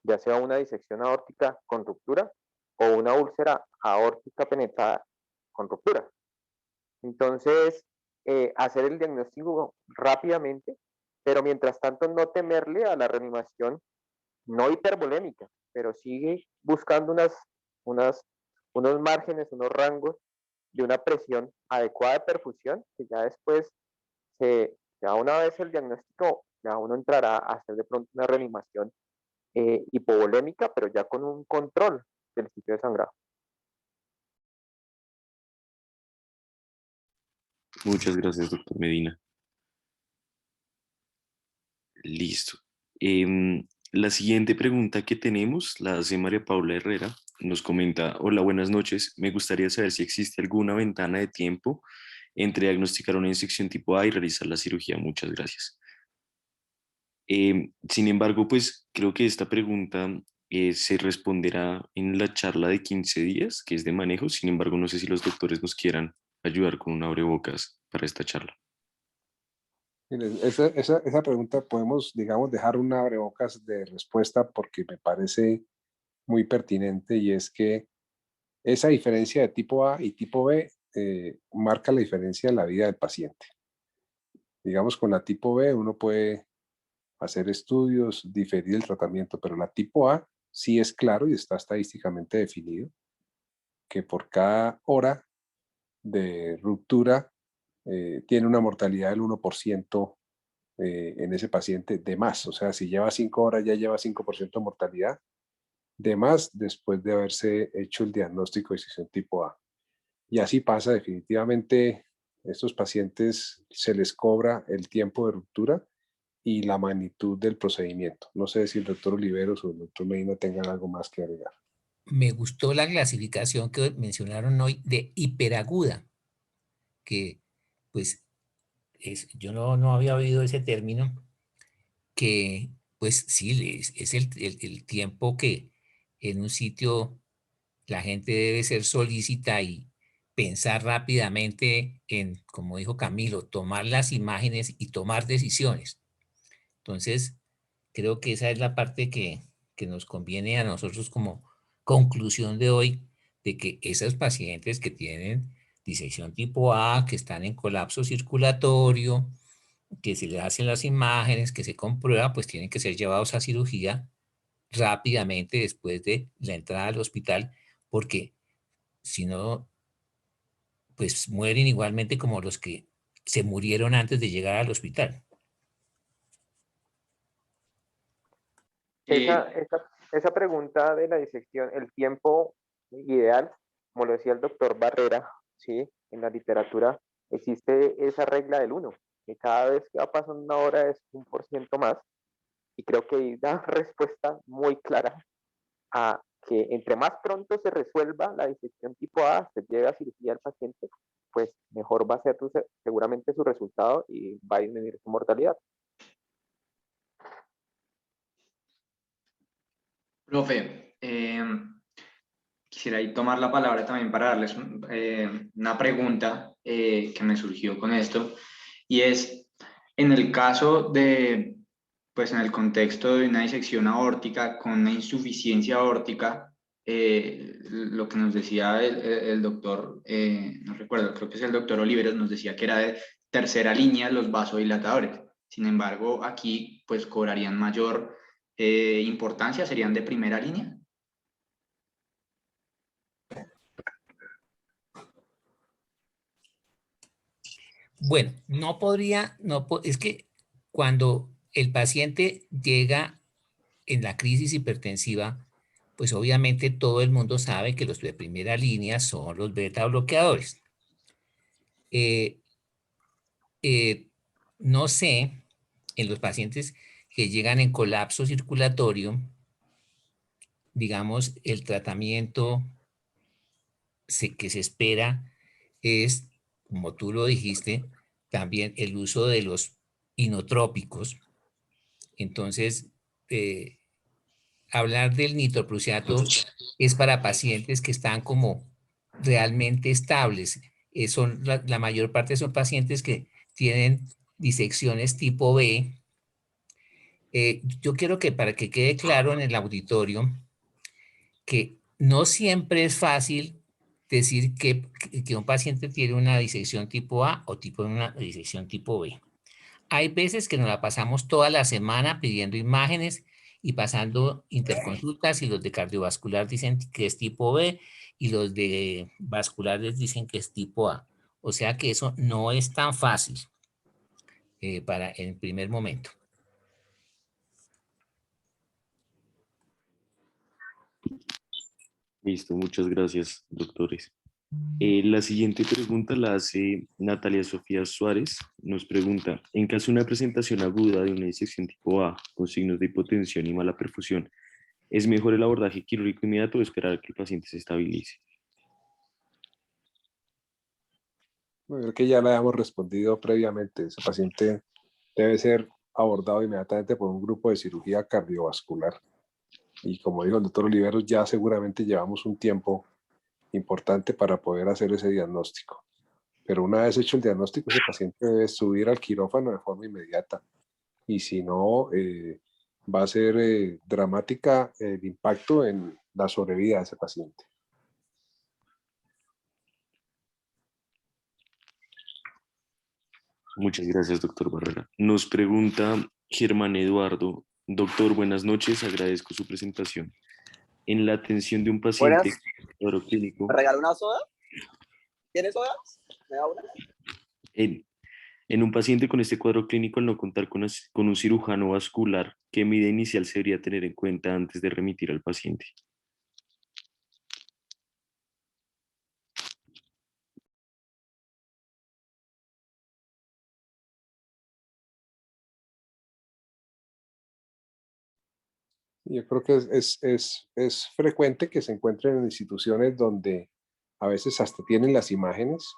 ya sea una disección aórtica con ruptura o una úlcera aórtica penetrada con ruptura. Entonces, hacer el diagnóstico rápidamente, pero mientras tanto no temerle a la reanimación no hipervolémica, pero sigue buscando unos márgenes, unos rangos de una presión adecuada de perfusión, que ya después, ya una vez el diagnóstico, ya uno entrará a hacer de pronto una reanimación hipovolémica, pero ya con un control del sitio de sangrado. Muchas gracias, doctor Medina. Listo. La siguiente pregunta que tenemos la hace María Paula Herrera. Nos comenta: hola, buenas noches. Me gustaría saber si existe alguna ventana de tiempo entre diagnosticar una infección tipo A y realizar la cirugía. Muchas gracias. Sin embargo, pues creo que esta pregunta se responderá en la charla de 15 días, que es de manejo. Sin embargo, no sé si los doctores nos quieran ayudar con un abrebocas para esta charla. Miren, esa pregunta podemos, digamos, dejar un abrebocas de respuesta porque me parece muy pertinente, y es que esa diferencia de tipo A y tipo B marca la diferencia en la vida del paciente. Digamos, con la tipo B uno puede hacer estudios, diferir el tratamiento, pero la tipo A sí es claro y está estadísticamente definido que por cada hora de ruptura tiene una mortalidad del 1% en ese paciente de más. O sea, si lleva 5 horas ya lleva 5% de mortalidad de más después de haberse hecho el diagnóstico de disección tipo A. Y así pasa definitivamente. Estos pacientes se les cobra el tiempo de ruptura y la magnitud del procedimiento. No sé si el doctor Oliveros o el doctor Medina tengan algo más que agregar. Me gustó la clasificación que mencionaron hoy de hiperaguda, que pues yo no había oído ese término, que pues sí, es el tiempo que en un sitio la gente debe ser solícita y pensar rápidamente en, como dijo Camilo, tomar las imágenes y tomar decisiones. Entonces, creo que esa es la parte que nos conviene a nosotros como conclusión de hoy, de que esos pacientes que tienen disección tipo A, que están en colapso circulatorio, que se les hacen las imágenes, que se comprueba, pues tienen que ser llevados a cirugía rápidamente después de la entrada al hospital, porque si no, pues mueren igualmente como los que se murieron antes de llegar al hospital. Esa pregunta de la disección, el tiempo ideal, como lo decía el doctor Barrera, ¿sí? En la literatura existe esa regla del 1, que cada vez que va pasando una hora es 1% más, y creo que ahí da respuesta muy clara a que entre más pronto se resuelva la disección tipo A, se lleve a cirugía al paciente, pues mejor va a ser seguramente su resultado y va a disminuir su mortalidad. Profe, quisiera ahí tomar la palabra también para darles una pregunta que me surgió con esto, y es, en el caso de, pues en el contexto de una disección aórtica con una insuficiencia aórtica, lo que nos decía el doctor, no recuerdo, creo que es el doctor Oliveros, nos decía que era de tercera línea los vasodilatadores. Sin embargo, aquí pues cobrarían mayor importancia, serían de primera línea. Bueno, no podría, es que cuando el paciente llega en la crisis hipertensiva, pues obviamente todo el mundo sabe que los de primera línea son los beta bloqueadores. No sé, en los pacientes que llegan en colapso circulatorio, digamos, el tratamiento que se espera es, como tú lo dijiste, también el uso de los inotrópicos. Entonces, hablar del nitroprusiato es para pacientes que están como realmente estables. Son la mayor parte son pacientes que tienen disecciones tipo B. Yo quiero que para que quede claro en el auditorio que no siempre es fácil decir que un paciente tiene una disección tipo A o una disección tipo B. Hay veces que nos la pasamos toda la semana pidiendo imágenes y pasando interconsultas, y los de cardiovascular dicen que es tipo B y los de vasculares dicen que es tipo A. O sea que eso no es tan fácil para el primer momento. Listo, muchas gracias, doctores. La siguiente pregunta la hace Natalia Sofía Suárez. Nos pregunta, en caso de una presentación aguda de una disección tipo A con signos de hipotensión y mala perfusión, ¿es mejor el abordaje quirúrgico inmediato o esperar a que el paciente se estabilice? Bueno, creo que ya le habíamos respondido previamente. Ese paciente debe ser abordado inmediatamente por un grupo de cirugía cardiovascular. Y como dijo el doctor Oliveros, ya seguramente llevamos un tiempo importante para poder hacer ese diagnóstico. Pero una vez hecho el diagnóstico, ese paciente debe subir al quirófano de forma inmediata. Y si no, va a ser dramática el impacto en la sobrevida de ese paciente. Muchas gracias, doctor Barrera. Nos pregunta Germán Eduardo, doctor, buenas noches, agradezco su presentación. En la atención de un paciente cuadro clínico, ¿Me regaló una soda? ¿Tienes soda? ¿Me da una? en un paciente con este cuadro clínico, al no contar con un cirujano vascular, ¿qué medida inicial se debería tener en cuenta antes de remitir al paciente? Yo creo que es frecuente que se encuentren en instituciones donde a veces hasta tienen las imágenes,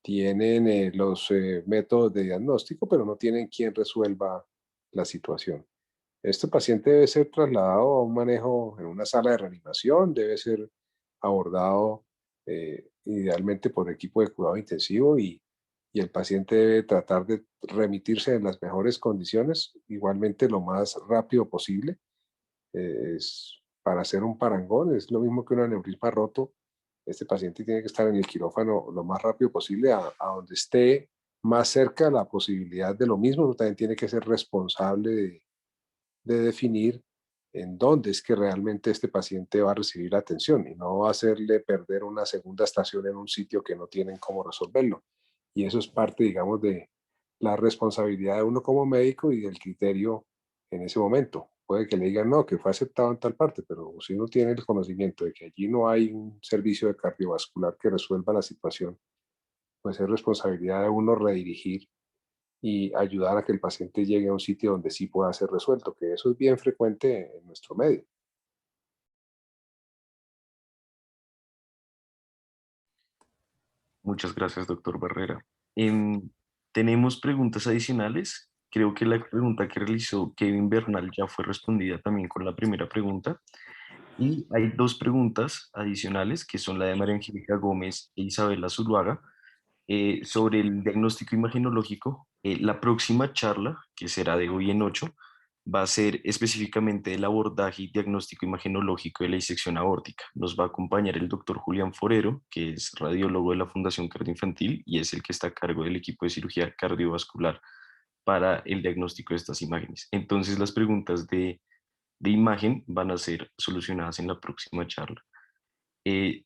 tienen los métodos de diagnóstico, pero no tienen quien resuelva la situación. Este paciente debe ser trasladado a un manejo en una sala de reanimación, debe ser abordado idealmente por equipo de cuidado intensivo y el paciente debe tratar de remitirse en las mejores condiciones, igualmente lo más rápido posible. Es para hacer un parangón, es lo mismo que un aneurisma roto. Este paciente tiene que estar en el quirófano lo más rápido posible a donde esté más cerca la posibilidad de lo mismo, pero también tiene que ser responsable de definir en dónde es que realmente este paciente va a recibir la atención y no hacerle perder una segunda estación en un sitio que no tienen cómo resolverlo. Y eso es parte, digamos, de la responsabilidad de uno como médico y del criterio en ese momento. Puede que le digan no, que fue aceptado en tal parte, pero si uno tiene el conocimiento de que allí no hay un servicio de cardiovascular que resuelva la situación, pues es responsabilidad de uno redirigir y ayudar a que el paciente llegue a un sitio donde sí pueda ser resuelto, que eso es bien frecuente en nuestro medio. Muchas gracias, doctor Barrera. Tenemos preguntas adicionales. Creo que la pregunta que realizó Kevin Bernal ya fue respondida también con la primera pregunta. Y hay dos preguntas adicionales, que son la de María Angélica Gómez e Isabela Zuluaga, sobre el diagnóstico imagenológico. La próxima charla, que será de hoy en 8, va a ser específicamente el abordaje y diagnóstico imagenológico de la disección aórtica. Nos va a acompañar el doctor Julián Forero, que es radiólogo de la Fundación Cardioinfantil y es el que está a cargo del equipo de cirugía cardiovascular para el diagnóstico de estas imágenes. Entonces, las preguntas de imagen van a ser solucionadas en la próxima charla.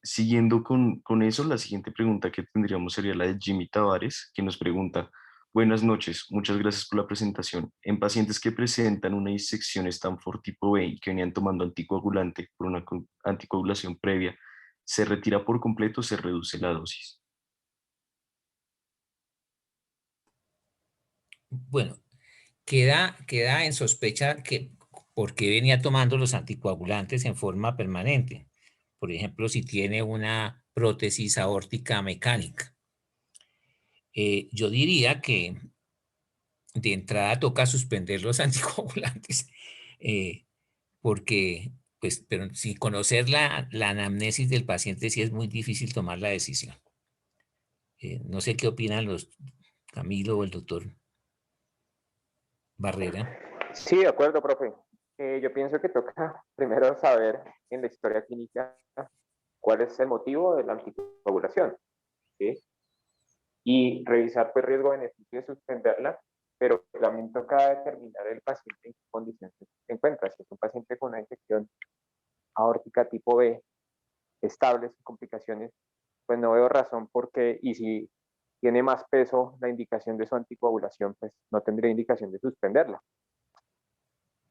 Siguiendo con eso, la siguiente pregunta que tendríamos sería la de Jimmy Tavares, que nos pregunta: buenas noches, muchas gracias por la presentación. En pacientes que presentan una disección Stanford tipo B y que venían tomando anticoagulante por una anticoagulación previa, ¿se retira por completo o se reduce la dosis? Bueno, queda en sospecha que porque venía tomando los anticoagulantes en forma permanente. Por ejemplo, si tiene una prótesis aórtica mecánica. Yo diría que de entrada toca suspender los anticoagulantes, porque, pues, pero sin conocer la anamnesis del paciente sí es muy difícil tomar la decisión. No sé qué opinan los Camilo o el doctor Barrera. Sí, de acuerdo, profe. Yo pienso que toca primero saber en la historia clínica cuál es el motivo de la anticoagulación, ¿sí? Y revisar pues riesgo-beneficio de suspenderla, pero también toca determinar el paciente en qué condiciones se encuentra. Si es un paciente con una infección aórtica tipo B, estable, sin complicaciones, pues no veo razón porque, y si tiene más peso la indicación de su anticoagulación, pues no tendría indicación de suspenderla.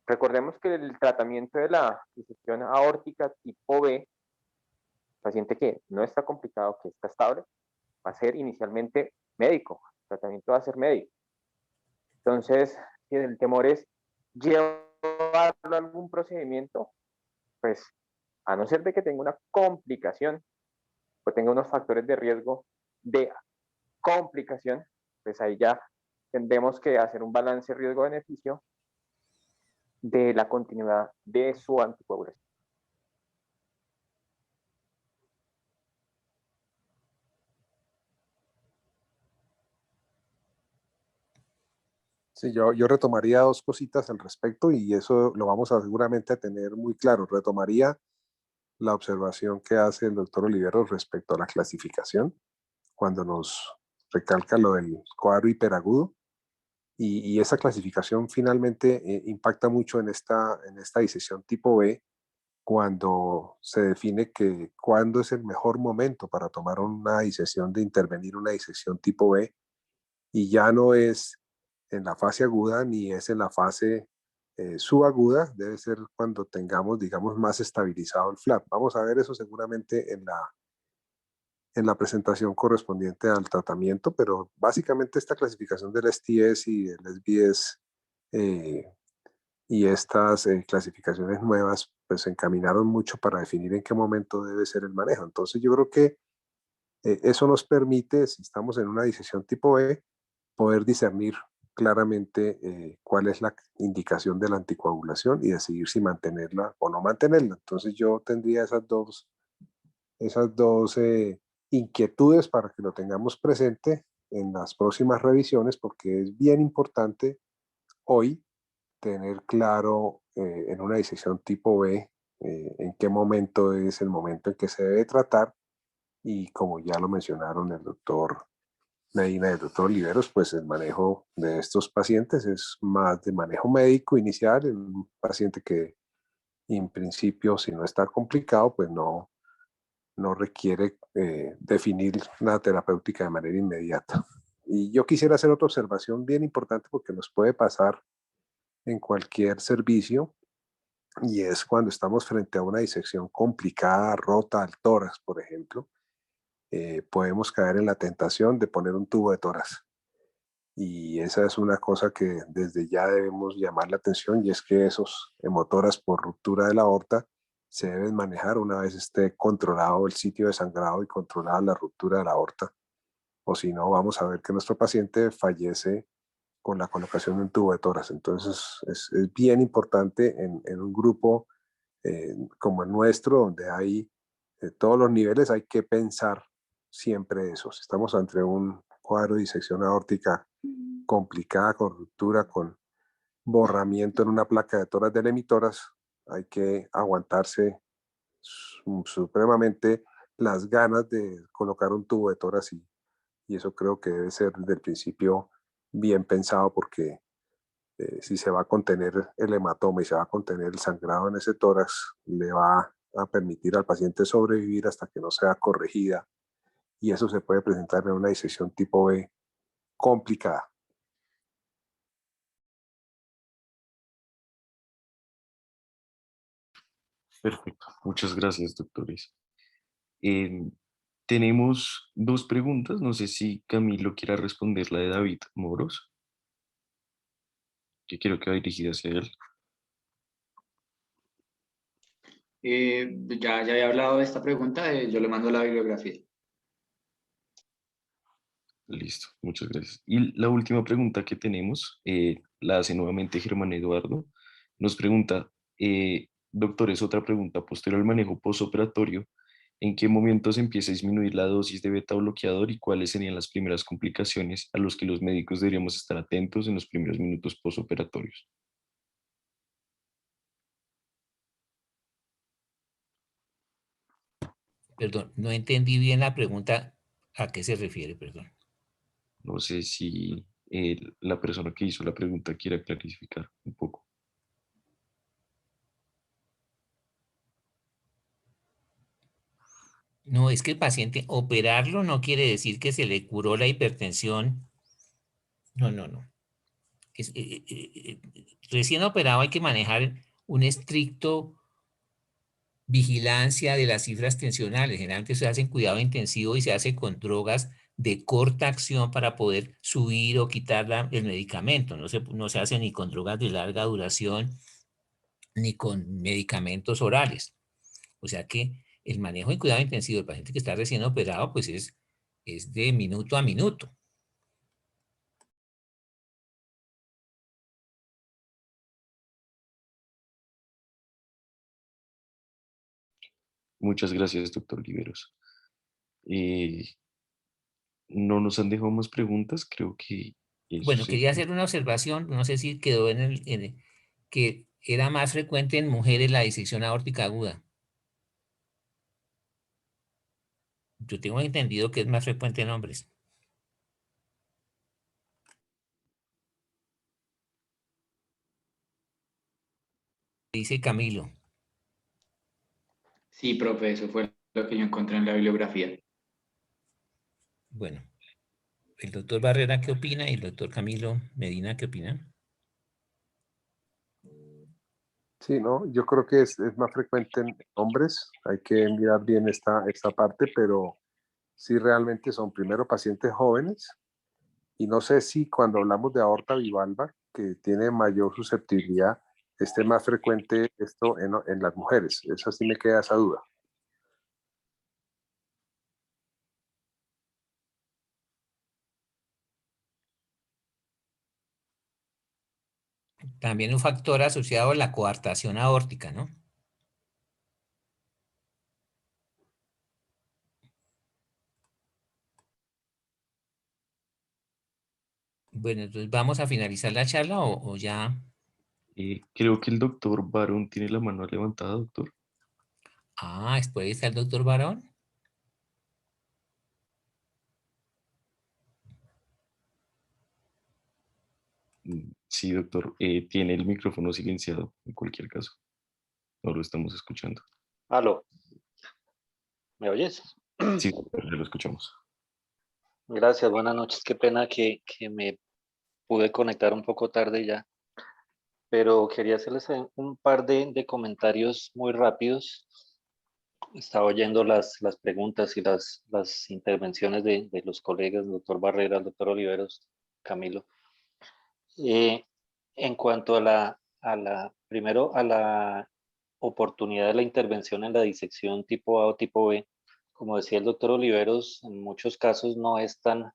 Recordemos que el tratamiento de la disección aórtica tipo B, paciente que no está complicado, que está estable, va a ser inicialmente médico. El tratamiento va a ser médico. Entonces, si el temor es llevarlo a algún procedimiento, pues a no ser de que tenga una complicación o tenga unos factores de riesgo de complicación, pues ahí ya tendremos que hacer un balance riesgo-beneficio de la continuidad de su anticoagulación. Sí, yo retomaría dos cositas al respecto y eso lo vamos a seguramente a tener muy claro. Retomaría la observación que hace el doctor Olivero respecto a la clasificación, cuando nos recalca lo del cuadro hiperagudo. Y esa clasificación finalmente impacta mucho en esta disección tipo B, cuando se define que cuándo es el mejor momento para tomar una disección, de intervenir una disección tipo B, y ya no es en la fase aguda ni es en la fase subaguda, debe ser cuando tengamos, digamos, más estabilizado el flap. Vamos a ver eso seguramente en la presentación correspondiente al tratamiento, pero básicamente esta clasificación del STS y del SBS y estas clasificaciones nuevas pues se encaminaron mucho para definir en qué momento debe ser el manejo. Entonces yo creo que eso nos permite, si estamos en una disección tipo B, poder discernir claramente cuál es la indicación de la anticoagulación y decidir si mantenerla o no mantenerla. Entonces yo tendría esas dos esas dos inquietudes para que lo tengamos presente en las próximas revisiones, porque es bien importante hoy tener claro en una disección tipo B en qué momento es el momento en que se debe tratar, y como ya lo mencionaron el doctor Medina y el doctor Oliveros, pues el manejo de estos pacientes es más de manejo médico inicial en un paciente que en principio, si no está complicado, pues no requiere definir la terapéutica de manera inmediata. Y yo quisiera hacer otra observación bien importante porque nos puede pasar en cualquier servicio, y es cuando estamos frente a una disección complicada, rota al tórax, por ejemplo, podemos caer en la tentación de poner un tubo de tórax. Y esa es una cosa que desde ya debemos llamar la atención, y es que esos hemotoras por ruptura de la aorta se deben manejar una vez esté controlado el sitio de sangrado y controlada la ruptura de la aorta, o si no vamos a ver que nuestro paciente fallece con la colocación de un tubo de tórax. Entonces es bien importante en un grupo como el nuestro, donde hay todos los niveles, hay que pensar siempre eso. Si estamos ante un cuadro de disección aórtica complicada, con ruptura, con borramiento en una placa de toras del hemitoras, hay que aguantarse supremamente las ganas de colocar un tubo de toras, y eso creo que debe ser desde el principio bien pensado, porque si se va a contener el hematoma y se va a contener el sangrado en ese tórax, le va a permitir al paciente sobrevivir hasta que no sea corregida, y eso se puede presentar en una disección tipo B complicada. Perfecto. Muchas gracias, doctores. Eh, tenemos dos preguntas. No sé si Camilo quiera responder la de David Moros, que quiero que va dirigida hacia él. Ya había hablado de esta pregunta, yo le mando la bibliografía. Listo, muchas gracias. Y la última pregunta que tenemos la hace nuevamente Germán Eduardo. Nos pregunta, doctor, es otra pregunta, posterior al manejo postoperatorio, ¿en qué momento se empieza a disminuir la dosis de beta bloqueador y cuáles serían las primeras complicaciones a los que los médicos deberíamos estar atentos en los primeros minutos postoperatorios? Perdón, no entendí bien la pregunta. ¿A qué se refiere? Perdón. No sé si la persona que hizo la pregunta quiera clarificar un poco. No, es que el paciente, operarlo no quiere decir que se le curó la hipertensión. No, no, no. Recién operado hay que manejar un estricto vigilancia de las cifras tensionales. Generalmente se hace en cuidado intensivo y se hace con drogas de corta acción para poder subir o quitar el medicamento. No se hace ni con drogas de larga duración ni con medicamentos orales. O sea que el manejo en cuidado intensivo del paciente que está recién operado, pues es de minuto a minuto. Muchas gracias, doctor Oliveros. No nos han dejado más preguntas, creo que eso Bueno, quería sería. hacer una observación, no sé si quedó que era más frecuente en mujeres la disección aórtica aguda. Yo tengo entendido que es más frecuente en hombres. Dice Camilo. Sí, profe, eso fue lo que yo encontré en la bibliografía. Bueno, el doctor Barrera, ¿qué opina? Y el doctor Camilo Medina, ¿qué opina? Sí, no, yo creo que es más frecuente en hombres, hay que mirar bien esta parte, pero sí realmente son primero pacientes jóvenes, y no sé si cuando hablamos de aorta bivalva, que tiene mayor susceptibilidad, esté más frecuente esto en las mujeres. Eso sí me queda esa duda. También un factor asociado a la coartación aórtica, ¿no? Bueno, entonces vamos a finalizar la charla o ya. Creo que el doctor Barón tiene la mano levantada, doctor. Ah, después está el doctor Barón. Sí, doctor. Tiene el micrófono silenciado en cualquier caso. No lo estamos escuchando. Aló, ¿me oyes? Sí, doctor, ya lo escuchamos. Gracias, buenas noches. Qué pena que me pude conectar un poco tarde ya, pero quería hacerles un par de comentarios muy rápidos. Estaba oyendo las preguntas y las intervenciones de los colegas, el doctor Barrera, el doctor Oliveros, Camilo. Eh, en cuanto primero a la oportunidad de la intervención en la disección tipo A o tipo B, como decía el doctor Oliveros, en muchos casos no es tan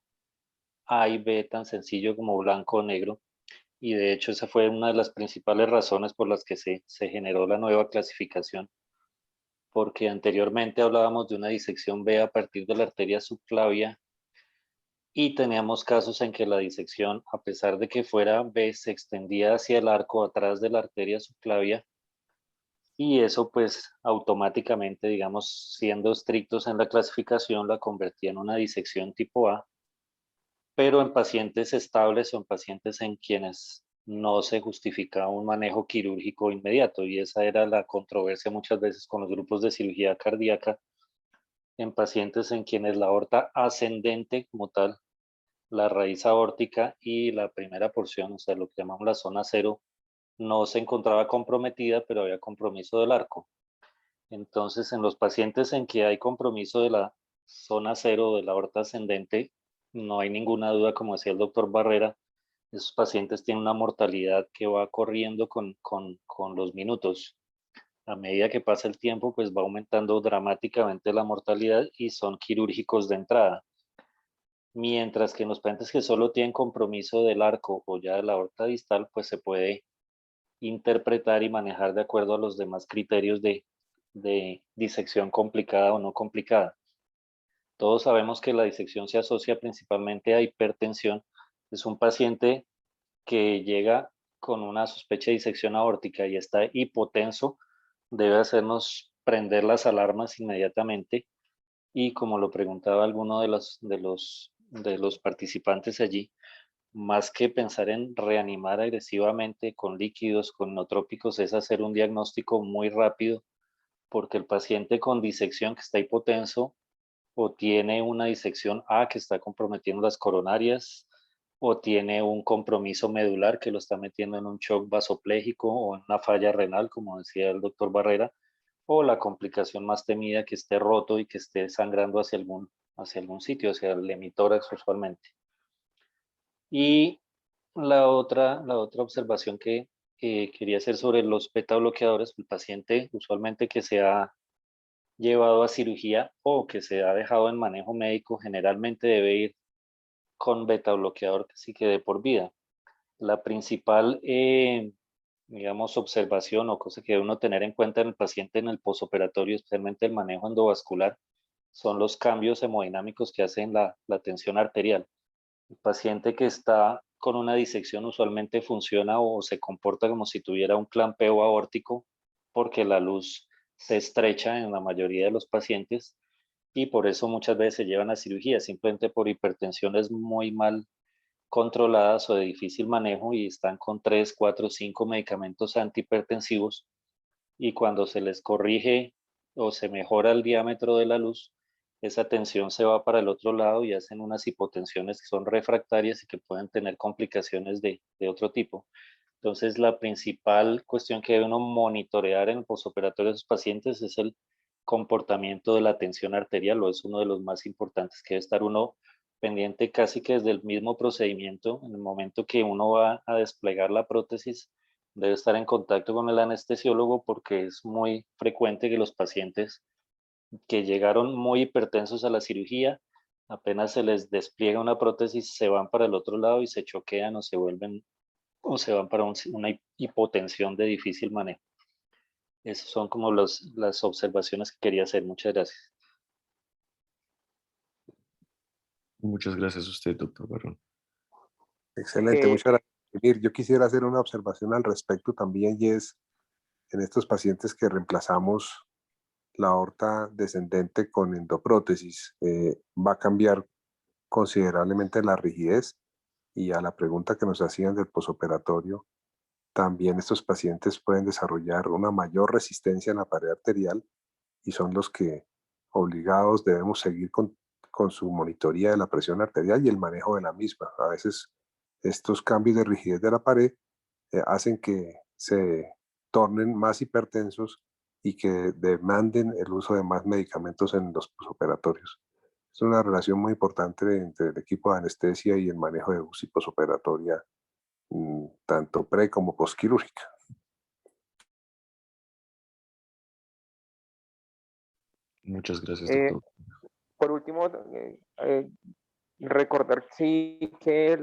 A y B tan sencillo como blanco o negro, y de hecho esa fue una de las principales razones por las que se generó la nueva clasificación, porque anteriormente hablábamos de una disección B a partir de la arteria subclavia y teníamos casos en que la disección, a pesar de que fuera B, se extendía hacia el arco atrás de la arteria subclavia y eso pues automáticamente, digamos, siendo estrictos en la clasificación, la convertía en una disección tipo A, pero en pacientes estables o en pacientes en quienes no se justificaba un manejo quirúrgico inmediato, y esa era la controversia muchas veces con los grupos de cirugía cardíaca, en pacientes en quienes la aorta ascendente como tal, la raíz aórtica y la primera porción, o sea, lo que llamamos la zona cero, no se encontraba comprometida, pero había compromiso del arco. Entonces, en los pacientes en que hay compromiso de la zona cero de la aorta ascendente, no hay ninguna duda, como decía el doctor Barrera, esos pacientes tienen una mortalidad que va corriendo con los minutos. A medida que pasa el tiempo, pues va aumentando dramáticamente la mortalidad y son quirúrgicos de entrada. Mientras que en los pacientes que solo tienen compromiso del arco o ya de la aorta distal, pues se puede interpretar y manejar de acuerdo a los demás criterios de disección complicada o no complicada. Todos sabemos que la disección se asocia principalmente a hipertensión. Es un paciente que llega con una sospecha de disección aórtica y está hipotenso, debe hacernos prender las alarmas inmediatamente. Y como lo preguntaba alguno de los participantes allí, más que pensar en reanimar agresivamente con líquidos, con nootrópicos, es hacer un diagnóstico muy rápido, porque el paciente con disección que está hipotenso o tiene una disección A que está comprometiendo las coronarias, o tiene un compromiso medular que lo está metiendo en un shock vasopléjico o en una falla renal, como decía el doctor Barrera, o la complicación más temida que esté roto y que esté sangrando hacia algún sitio, hacia el hemitórax usualmente. Y la otra observación que quería hacer sobre los beta bloqueadores, el paciente usualmente que se ha llevado a cirugía o que se ha dejado en manejo médico, generalmente debe ir con beta bloqueador que sí quede por vida. La principal, digamos, observación o cosa que debe uno tener en cuenta en el paciente en el posoperatorio, especialmente el manejo endovascular, son los cambios hemodinámicos que hacen la tensión arterial. El paciente que está con una disección usualmente funciona o se comporta como si tuviera un clampeo aórtico porque la luz se estrecha en la mayoría de los pacientes y por eso muchas veces se llevan a cirugía, simplemente por hipertensiones muy mal controladas o de difícil manejo y están con 3, 4, 5 medicamentos antihipertensivos y cuando se les corrige o se mejora el diámetro de la luz, esa tensión se va para el otro lado y hacen unas hipotensiones que son refractarias y que pueden tener complicaciones de otro tipo. Entonces, la principal cuestión que debe uno monitorear en el postoperatorio de esos pacientes es el comportamiento de la tensión arterial, o es uno de los más importantes, que debe estar uno pendiente casi que desde el mismo procedimiento. En el momento que uno va a desplegar la prótesis, debe estar en contacto con el anestesiólogo porque es muy frecuente que los pacientes que llegaron muy hipertensos a la cirugía, apenas se les despliega una prótesis, se van para el otro lado y se choquean o se van para una hipotensión de difícil manejo. Esas son como las observaciones que quería hacer. Muchas gracias. Muchas gracias a usted, doctor Barón. Excelente, Eh, muchas gracias. Mir, yo quisiera hacer una observación al respecto también, y es en estos pacientes que reemplazamos la aorta descendente con endoprótesis, va a cambiar considerablemente la rigidez, y a la pregunta que nos hacían del posoperatorio, también estos pacientes pueden desarrollar una mayor resistencia en la pared arterial, y son los que obligados debemos seguir con su monitoría de la presión arterial y el manejo de la misma. A veces estos cambios de rigidez de la pared hacen que se tornen más hipertensos y que demanden el uso de más medicamentos en los posoperatorios. Es una relación muy importante entre el equipo de anestesia y el manejo de UCI posoperatoria, tanto pre como postquirúrgica. Muchas gracias, eh, doctor. por último, recordar sí que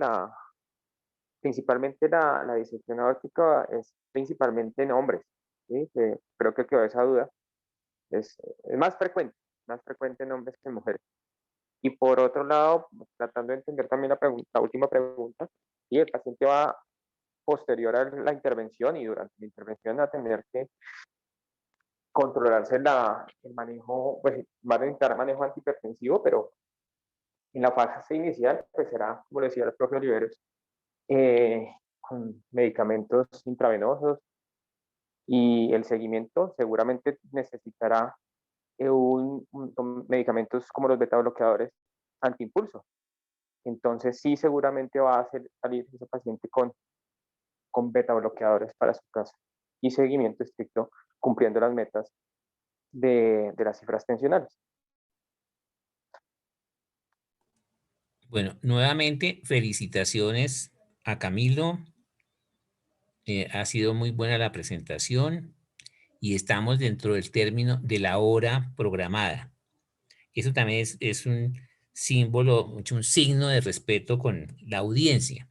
principalmente la disección aórtica es principalmente en hombres, ¿sí? Creo que quedó esa duda. Es más frecuente en hombres que en mujeres. Y por otro lado, tratando de entender también la última pregunta, y el paciente va posterior a la intervención y durante la intervención a tener que controlarse el manejo, pues va a necesitar manejo antihipertensivo, pero en la fase inicial, pues será, como decía el propio Oliveros, con medicamentos intravenosos, y el seguimiento seguramente necesitará medicamentos como los beta bloqueadores antiimpulso. Entonces sí, seguramente va a salir ese paciente con beta bloqueadores para su caso y seguimiento estricto cumpliendo las metas de las cifras tensionales. Bueno, nuevamente felicitaciones a Camilo. Ha sido muy buena la presentación y estamos dentro del término de la hora programada. Eso también es un símbolo, un signo de respeto con la audiencia,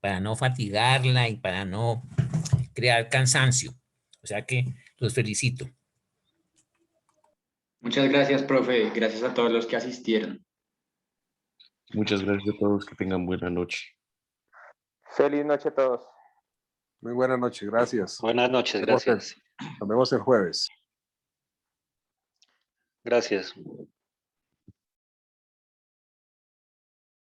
para no fatigarla y para no crear cansancio. O sea que los felicito. Muchas gracias, profe. Gracias a todos los que asistieron. Muchas gracias a todos. Que tengan buena noche. Feliz noche a todos. Muy buena noche, gracias. Buenas noches, Nos vemos gracias. nos vemos el jueves. Gracias.